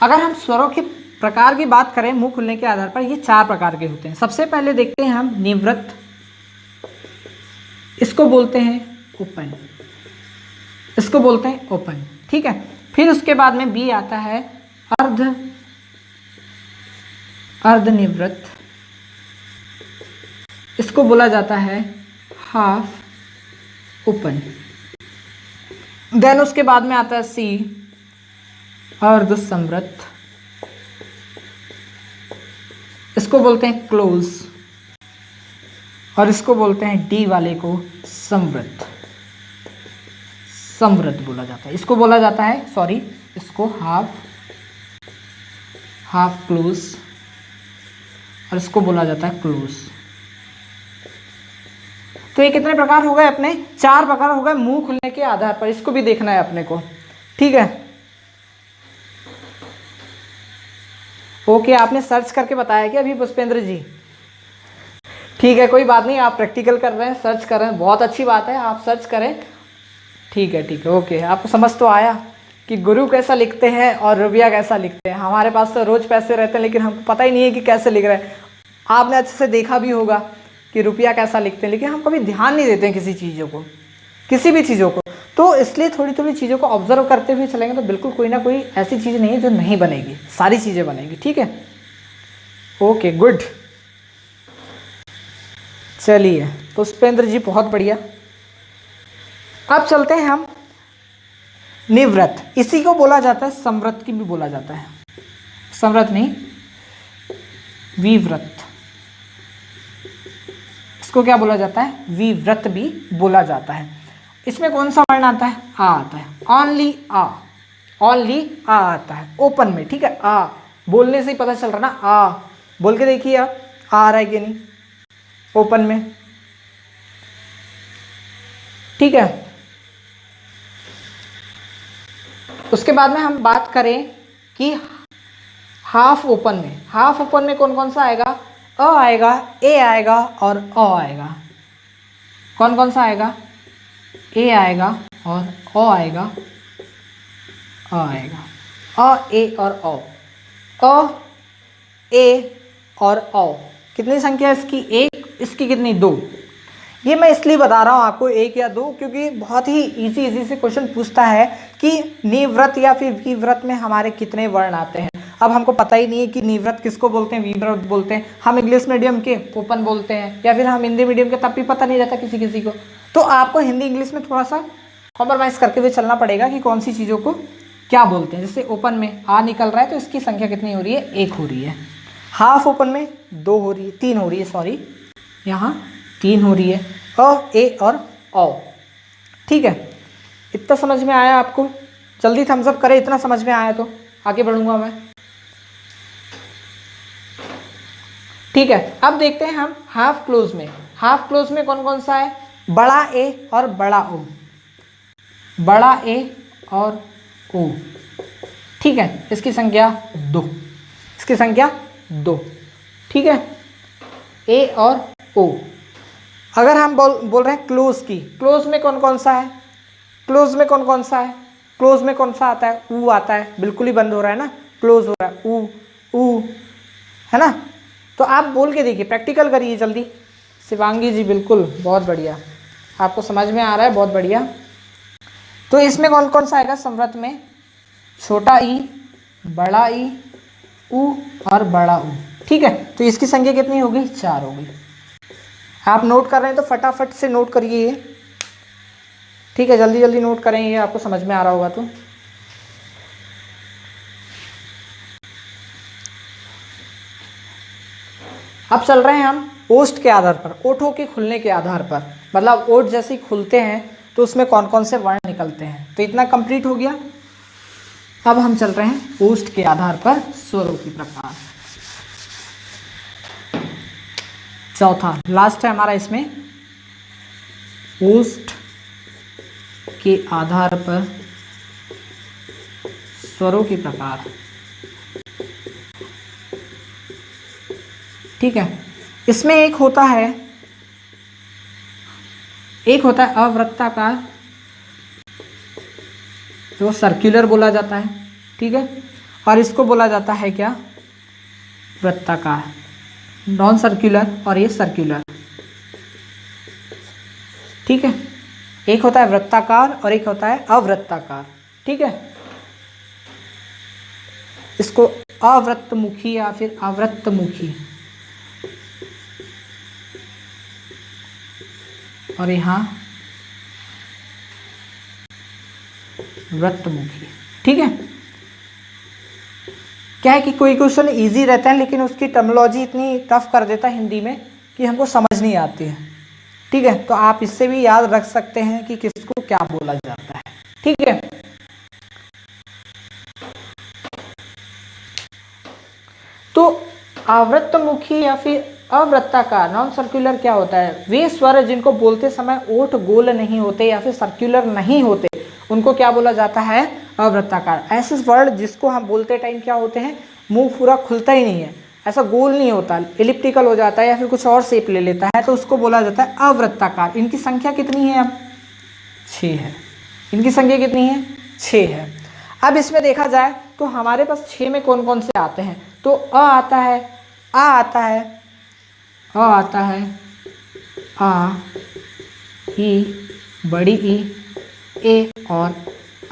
अगर हम स्वरों के प्रकार की बात करें मुंह खुलने के आधार पर, ये 4 प्रकार के होते हैं। सबसे पहले देखते हैं हम निवृत्त, इसको बोलते हैं ओपन, इसको बोलते हैं ओपन, ठीक है। फिर उसके बाद में बी आता है अर्धनिवृत्त, इसको बोला जाता है हाफ ओपन। देन उसके बाद में आता है सी अर्धसंवृत्त, इसको बोलते हैं क्लोज, और इसको बोलते हैं डी वाले को संवृत्त, संवृत्त बोला जाता है। इसको बोला जाता है, सॉरी, इसको हाफ क्लोज, और इसको बोला जाता है क्लोज। तो ये कितने प्रकार हो गए अपने, 4 प्रकार हो गए मुंह खुलने के आधार पर। इसको भी देखना है अपने को, ठीक है। ओके, आपने सर्च करके बताया कि अभी पुष्पेंद्र जी, ठीक है, कोई बात नहीं, आप प्रैक्टिकल कर रहे हैं, सर्च कर रहे हैं, बहुत अच्छी बात है, आप सर्च करें, ठीक है, ओके। आपको समझ तो आया कि गुरु कैसा लिखते हैं और रुपया कैसा लिखते हैं। हमारे पास तो रोज पैसे रहते हैं, लेकिन हमको पता ही नहीं है कि कैसे लिख रहे हैं। आपने अच्छे से देखा भी होगा कि रुपया कैसा लिखते हैं, लेकिन हम कभी ध्यान नहीं देते हैं किसी चीज़ों को, किसी भी चीज़ों को। तो इसलिए थोड़ी थोड़ी चीज़ों को ऑब्जर्व करते हुए चलेंगे तो बिल्कुल कोई ना कोई ऐसी चीज़ नहीं है जो नहीं बनेगी, सारी चीज़ें बनेगी, ठीक है। Okay, good. चलिए पुष्पेंद्र जी, बहुत बढ़िया। अब चलते हैं हम निवृत्त, इसी को बोला जाता है संवृत्त की भी बोला जाता है, संवृत्त नहीं, विवृत्त, इसको क्या बोला जाता है, विवृत्त भी बोला जाता है। इसमें कौन सा वर्ण आता है, आ आता है, ओनली आ, ओनली आ आता है ओपन में, ठीक है। आ बोलने से ही पता चल रहा ना, आ बोल के देखिए आप, आ रहा है कि नहीं ओपन में, ठीक है। उसके बाद में हम बात करें कि हाफ ओपन में कौन कौन सा आएगा? अ आएगा, ए आएगा और अ आएगा। कौन कौन सा आएगा? ए आएगा और अ आएगा, अ आएगा, अ ए और अ, ए और अ। कितनी संख्या है इसकी? एक। इसकी कितनी? दो। ये मैं इसलिए बता रहा हूँ आपको एक या दो, क्योंकि बहुत ही इजी से क्वेश्चन पूछता है कि निवृत्त या फिर विव्रत में हमारे कितने वर्ण आते हैं। अब हमको पता ही नहीं है कि निवृत्त किसको बोलते हैं, विव्रत बोलते हैं। हम इंग्लिश मीडियम के ओपन बोलते हैं, या फिर हम हिंदी मीडियम के, तब भी पता नहीं रहता किसी को। तो आपको हिंदी इंग्लिश में थोड़ा सा कॉम्प्रोमाइज़ करके हुए चलना पड़ेगा कि कौन सी चीज़ों को क्या बोलते हैं। जैसे ओपन में आ निकल रहा है तो इसकी संख्या कितनी हो रही है? एक हो रही है। हाफ ओपन में दो हो रही है, तीन हो रही है, सॉरी, यहाँ तीन हो रही है, अ, ए और औ। ठीक है, इतना समझ में आया आपको? जल्दी थम्स अप करें, इतना समझ में आया तो आगे बढ़ूंगा मैं। ठीक है, अब देखते हैं हम हाफ क्लोज में। हाफ क्लोज में कौन कौन सा है? बड़ा ए और बड़ा ओ, बड़ा ए और ओ। ठीक है, इसकी संख्या दो, इसकी संख्या दो। ठीक है, ए और ओ। अगर हम बोल रहे हैं क्लोज की, क्लोज में कौन कौन सा है? क्लोज में कौन कौन सा है? क्लोज में कौन सा आता है? ऊ आता है, बिल्कुल ही बंद हो रहा है ना, क्लोज हो रहा है, ऊ ऊ, है ना। तो आप बोल के देखिए, प्रैक्टिकल करिए जल्दी। शिवांगी जी बिल्कुल, बहुत बढ़िया, आपको समझ में आ रहा है, बहुत बढ़िया। तो इसमें कौन कौन सा आएगा संवृत में? छोटा ई, बड़ा ई, ऊ और बड़ा ऊ। ठीक है, तो इसकी संख्या कितनी होगी? चार होगी। आप नोट कर रहे हैं तो फटाफट से नोट करिए ये। ठीक है, जल्दी जल्दी नोट करें, ये आपको समझ में आ रहा होगा तो। अब चल रहे हैं हम ओष्ठ के आधार पर, ओठों के खुलने के आधार पर, मतलब ओठ जैसे खुलते हैं तो उसमें कौन कौन से वर्ण निकलते हैं। तो इतना कंप्लीट हो गया। अब हम चल रहे हैं ओष्ठ के आधार पर स्वरों की प्रकार। चौथा लास्ट है हमारा इसमें, ओष्ठ के आधार पर स्वरों के प्रकार। ठीक है, इसमें एक होता है अवृत्ताकार, जो सर्कुलर बोला जाता है। ठीक है, और इसको बोला जाता है क्या? वृत्ताकार, नॉन सर्कुलर और ये सर्कुलर। ठीक है, एक होता है वृत्ताकार और एक होता है अवृत्ताकार। ठीक है, इसको अवृत्तमुखी या फिर अवृत्तमुखी, और यहाँ वृत्तमुखी। ठीक है, क्या है कि कोई क्वेश्चन इजी रहता है लेकिन उसकी टर्मिनोलॉजी इतनी टफ कर देता है हिंदी में कि हमको समझ नहीं आती है। ठीक है, तो आप इससे भी याद रख सकते हैं कि किसको क्या बोला जाता है। ठीक है, तो आवृत्तमुखी या फिर अवृत्ताकार, नॉन सर्कुलर क्या होता है? वे स्वर जिनको बोलते समय ओठ गोल नहीं होते या फिर सर्कुलर नहीं होते, उनको क्या बोला जाता है? अवृत्ताकार। ऐसे वर्ड जिसको हम बोलते टाइम क्या होते हैं? मुंह पूरा खुलता ही नहीं है, ऐसा गोल नहीं होता, एलिप्टिकल हो जाता है या फिर कुछ और शेप ले लेता है, तो उसको बोला जाता है अवृत्ताकार। इनकी संख्या कितनी है? अब 6 है। इनकी संख्या कितनी है? 6 है। अब इसमें देखा जाए तो हमारे पास 6 में कौन कौन से आते हैं? तो अ आता है, आ आता है, अ आता है, आ, ई, बड़ी ई, ए और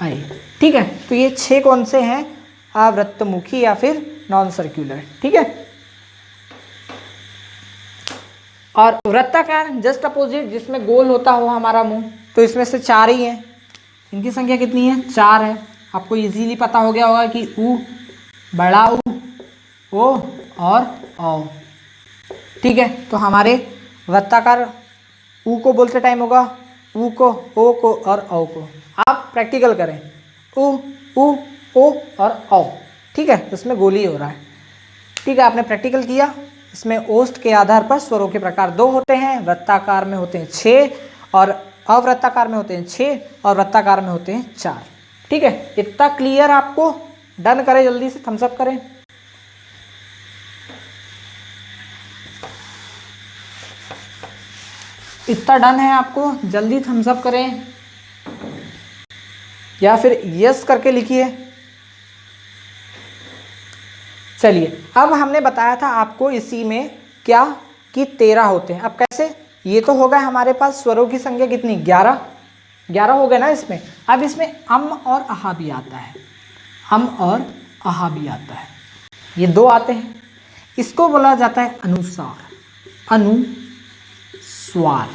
आई। ठीक है, तो ये 6 कौन से हैं? आवृत्तमुखी या फिर नॉन सर्कुलर। ठीक है, और वृत्ताकार जस्ट अपोजिट, जिसमें गोल होता हो हमारा मुंह, तो इसमें से 4 ही हैं। इनकी संख्या कितनी है? 4 है। आपको इजीली पता हो गया होगा कि ऊ, बड़ा ऊ, ओ और औ। ठीक है, तो हमारे वृत्ताकार ऊ को बोलते टाइम होगा ऊ को, ओ को और औ को। आप प्रैक्टिकल करें, ऊ, ऊ, ओ और औ। ठीक है, इसमें गोली हो रहा है। ठीक है, आपने प्रैक्टिकल किया। इसमें ओष्ठ के आधार पर स्वरों के प्रकार 2 होते हैं, वृत्ताकार में होते हैं 6 और अवृत्ताकार में होते हैं 6 और वृत्ताकार में होते हैं 4। ठीक है, इतना क्लियर आपको? डन करें, जल्दी से थम्स अप करें। इतना डन है आपको? जल्दी थम्स अप करें या फिर यस करके लिखिए। चलिए, अब हमने बताया था आपको इसी में क्या कि 13 होते हैं। अब कैसे? ये तो हो गए हमारे पास स्वरों की संख्या कितनी, 11 हो गए ना इसमें। अब इसमें अम और आहा भी आता है, अम और आहा भी आता है, ये दो आते हैं। इसको बोला जाता है अनुस्वार, अनुस्वार,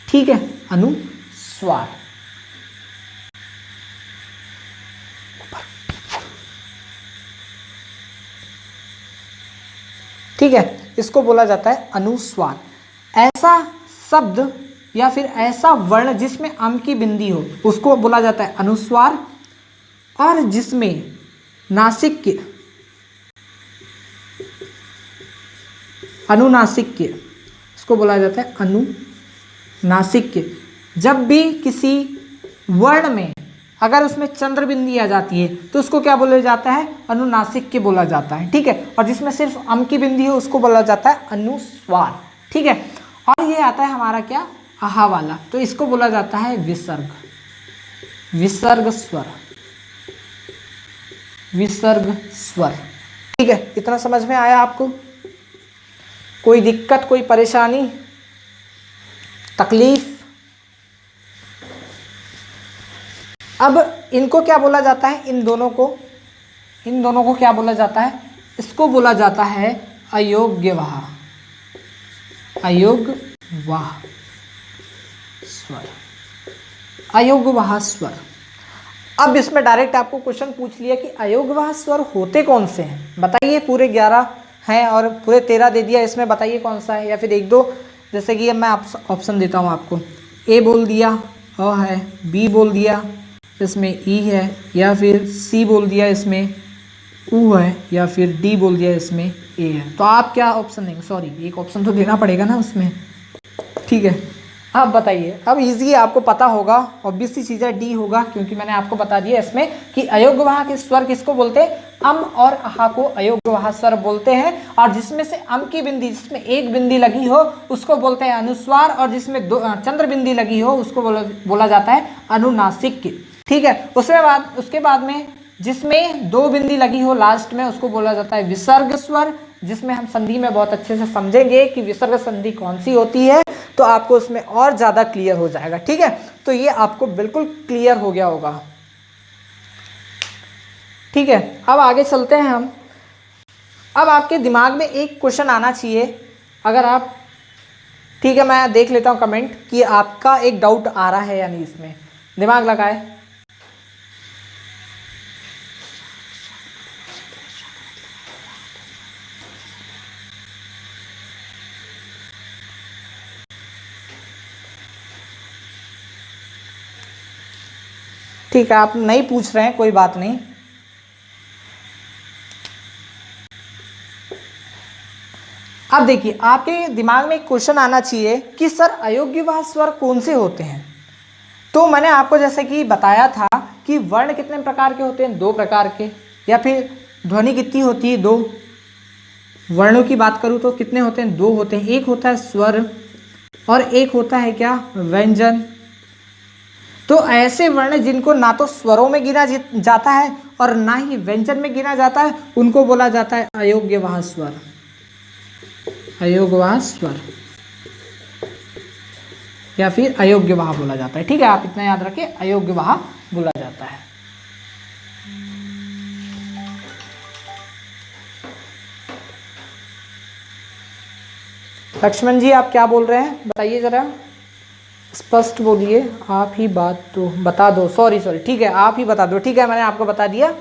ठीक है, अनुस्वार। ठीक है, इसको बोला जाता है अनुस्वार। ऐसा शब्द या फिर ऐसा वर्ण जिसमें अम की बिंदी हो उसको बोला जाता है अनुस्वार, और जिसमें नासिक के, अनुनासिक के, इसको बोला जाता है अनुनासिक के। जब भी किसी वर्ण में अगर उसमें चंद्र बिंदी आ जाती है तो उसको क्या बोला जाता है, अनुनासिक के बोला जाता है, ठीक है। और जिसमें सिर्फ अम की बिंदी हो उसको बोला जाता है अनुस्वार, ठीक है। और ये आता है हमारा क्या, आहा वाला, तो इसको बोला जाता है विसर्ग, विसर्ग स्वर, विसर्ग स्वर, ठीक है। इतना समझ में आया आपको? कोई दिक्कत, कोई परेशानी, तकलीफ? अब इनको क्या बोला जाता है, इन दोनों को क्या बोला जाता है? इसको बोला जाता है अयोग्यवाह, अयोग्यवाह स्वर, अयोग्यवाह स्वर। अब इसमें डायरेक्ट आपको क्वेश्चन पूछ लिया कि अयोग्यवाह स्वर होते कौन से हैं, बताइए। पूरे 11 हैं और पूरे 13 दे दिया, इसमें बताइए कौन सा है, या फिर एक दो, जैसे कि अब मैं ऑप्शन देता हूँ आपको। ए बोल दिया, अ है, बी बोल दिया, इसमें ई है, या फिर सी बोल दिया, इसमें ऊ है, या फिर डी बोल दिया, इसमें ए है। तो आप क्या ऑप्शन देंगे? सॉरी, एक ऑप्शन तो देना पड़ेगा ना उसमें, ठीक है। अब बताइए, अब इजी है, आपको पता होगा, ऑब्वियस सी चीज़ है, डी होगा, क्योंकि मैंने आपको बता दिया इसमें कि अयोग्यवाह के स्वर किसको बोलते हैं, अम और आहा को अयोग्यवाह स्वर बोलते हैं। और जिसमें से अम की बिंदी, जिसमें एक बिंदी लगी हो उसको बोलते हैं अनुस्वार, और जिसमें दो चंद्र बिंदी लगी हो उसको बोला जाता है अनुनासिक, ठीक है। उसके बाद में जिसमें दो बिंदी लगी हो लास्ट में उसको बोला जाता है विसर्ग स्वर, जिसमें हम संधि में बहुत अच्छे से समझेंगे कि विसर्ग संधि कौन सी होती है, तो आपको उसमें और ज़्यादा क्लियर हो जाएगा, ठीक है। तो ये आपको बिल्कुल क्लियर हो गया होगा, ठीक है। अब आगे चलते हैं हम। अब आपके दिमाग में एक क्वेश्चन आना चाहिए, अगर आप, ठीक है, मैं देख लेता हूँ कमेंट कि आपका एक डाउट आ रहा है या नहीं, इसमें दिमाग लगाए। ठीक है, आप नहीं पूछ रहे हैं, कोई बात नहीं। अब देखिए, आपके दिमाग में एक क्वेश्चन आना चाहिए कि सर अयोग्यवाह स्वर कौन से होते हैं। तो मैंने आपको जैसे कि बताया था कि वर्ण कितने प्रकार के होते हैं, 2 प्रकार के, या फिर ध्वनि कितनी होती है, 2। वर्णों की बात करूं तो कितने होते हैं, 2 होते हैं। एक होता है स्वर और एक होता है क्या, व्यंजन। तो ऐसे वर्ण जिनको ना तो स्वरों में गिना जाता है और ना ही व्यंजन में गिना जाता है, उनको बोला जाता है अयोग्यवाह स्वर, अयोग्यवाह स्वर, या फिर अयोग्यवाह बोला जाता है, ठीक है। आप इतना याद रखें, अयोग्यवाह बोला जाता है। लक्ष्मण जी, आप क्या बोल रहे हैं, बताइए जरा, स्पष्ट बोलिए। आप ही बता दो, सॉरी, ठीक है, आप ही बता दो, ठीक है, मैंने आपको बता दिया।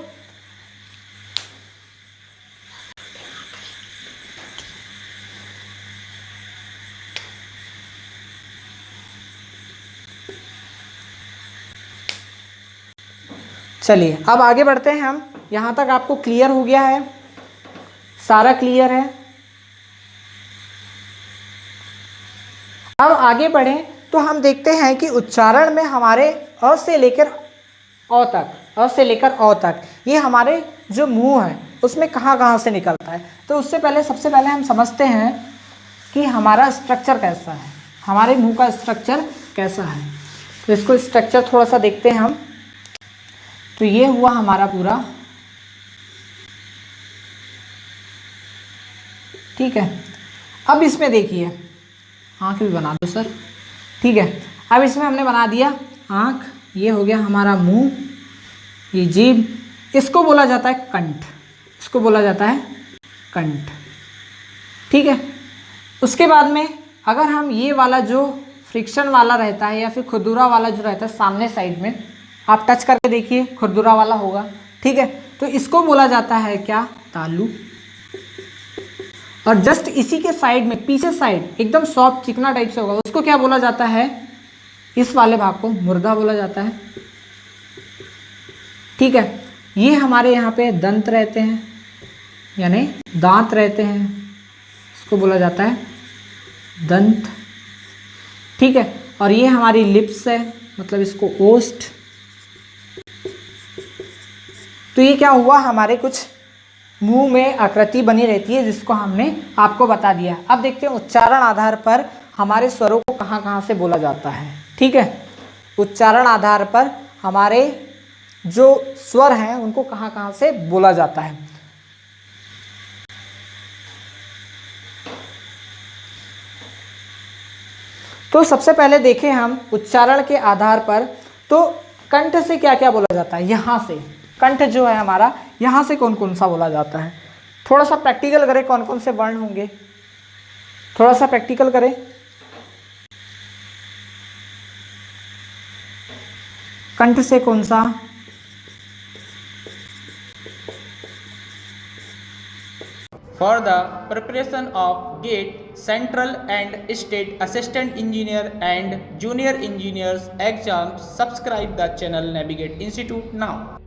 चलिए, अब आगे बढ़ते हैं हम। यहां तक आपको क्लियर हो गया है, सारा क्लियर है। अब आगे बढ़ें तो हम देखते हैं कि उच्चारण में हमारे अ से लेकर अ तक, अ से लेकर अ तक, ये हमारे जो मुंह है उसमें कहाँ कहाँ से निकलता है। तो उससे पहले सबसे पहले हम समझते हैं कि हमारा स्ट्रक्चर कैसा है, हमारे मुंह का स्ट्रक्चर कैसा है। तो इसको स्ट्रक्चर थोड़ा सा देखते हैं हम। तो ये हुआ हमारा पूरा, ठीक है। अब इसमें देखिए, आँख भी बना दो सर, ठीक है। अब इसमें हमने बना दिया आँख, ये हो गया हमारा मुंह, ये जीभ, इसको बोला जाता है कंठ, इसको बोला जाता है कंठ, ठीक है। उसके बाद में अगर हम ये वाला जो फ्रिक्शन वाला रहता है या फिर खुरदुरा वाला जो रहता है सामने साइड में, आप टच करके देखिए खुरदुरा वाला होगा, ठीक है। तो इसको बोला जाता है क्या, तालू। और जस्ट इसी के साइड में पीछे साइड एकदम सॉफ्ट चिकना टाइप से होगा, उसको क्या बोला जाता है, इस वाले भाग को मुर्दा बोला जाता है, ठीक है। ये हमारे यहाँ पे दंत रहते हैं, यानी दांत रहते हैं, इसको बोला जाता है दंत, ठीक है। और ये हमारी लिप्स है, मतलब इसको ओष्ठ। तो ये क्या हुआ, हमारे कुछ मुंह में आकृति बनी रहती है जिसको हमने आपको बता दिया। अब देखते हैं उच्चारण आधार पर हमारे स्वरों को कहाँ कहाँ से बोला जाता है, ठीक है। उच्चारण आधार पर हमारे जो स्वर हैं उनको कहाँ कहाँ से बोला जाता है। तो सबसे पहले देखें हम उच्चारण के आधार पर, तो कंठ से क्या क्या बोला जाता है, यहाँ से कंठ जो है हमारा, यहाँ से कौन कौन सा बोला जाता है। थोड़ा सा प्रैक्टिकल करें, कौन कौन से वर्ण होंगे, थोड़ा सा प्रैक्टिकल करें। कंठ से कौन सा, For the preparation of GATE, Central and State Assistant Engineer and Junior Engineers exams, subscribe the channel Navigate Institute now.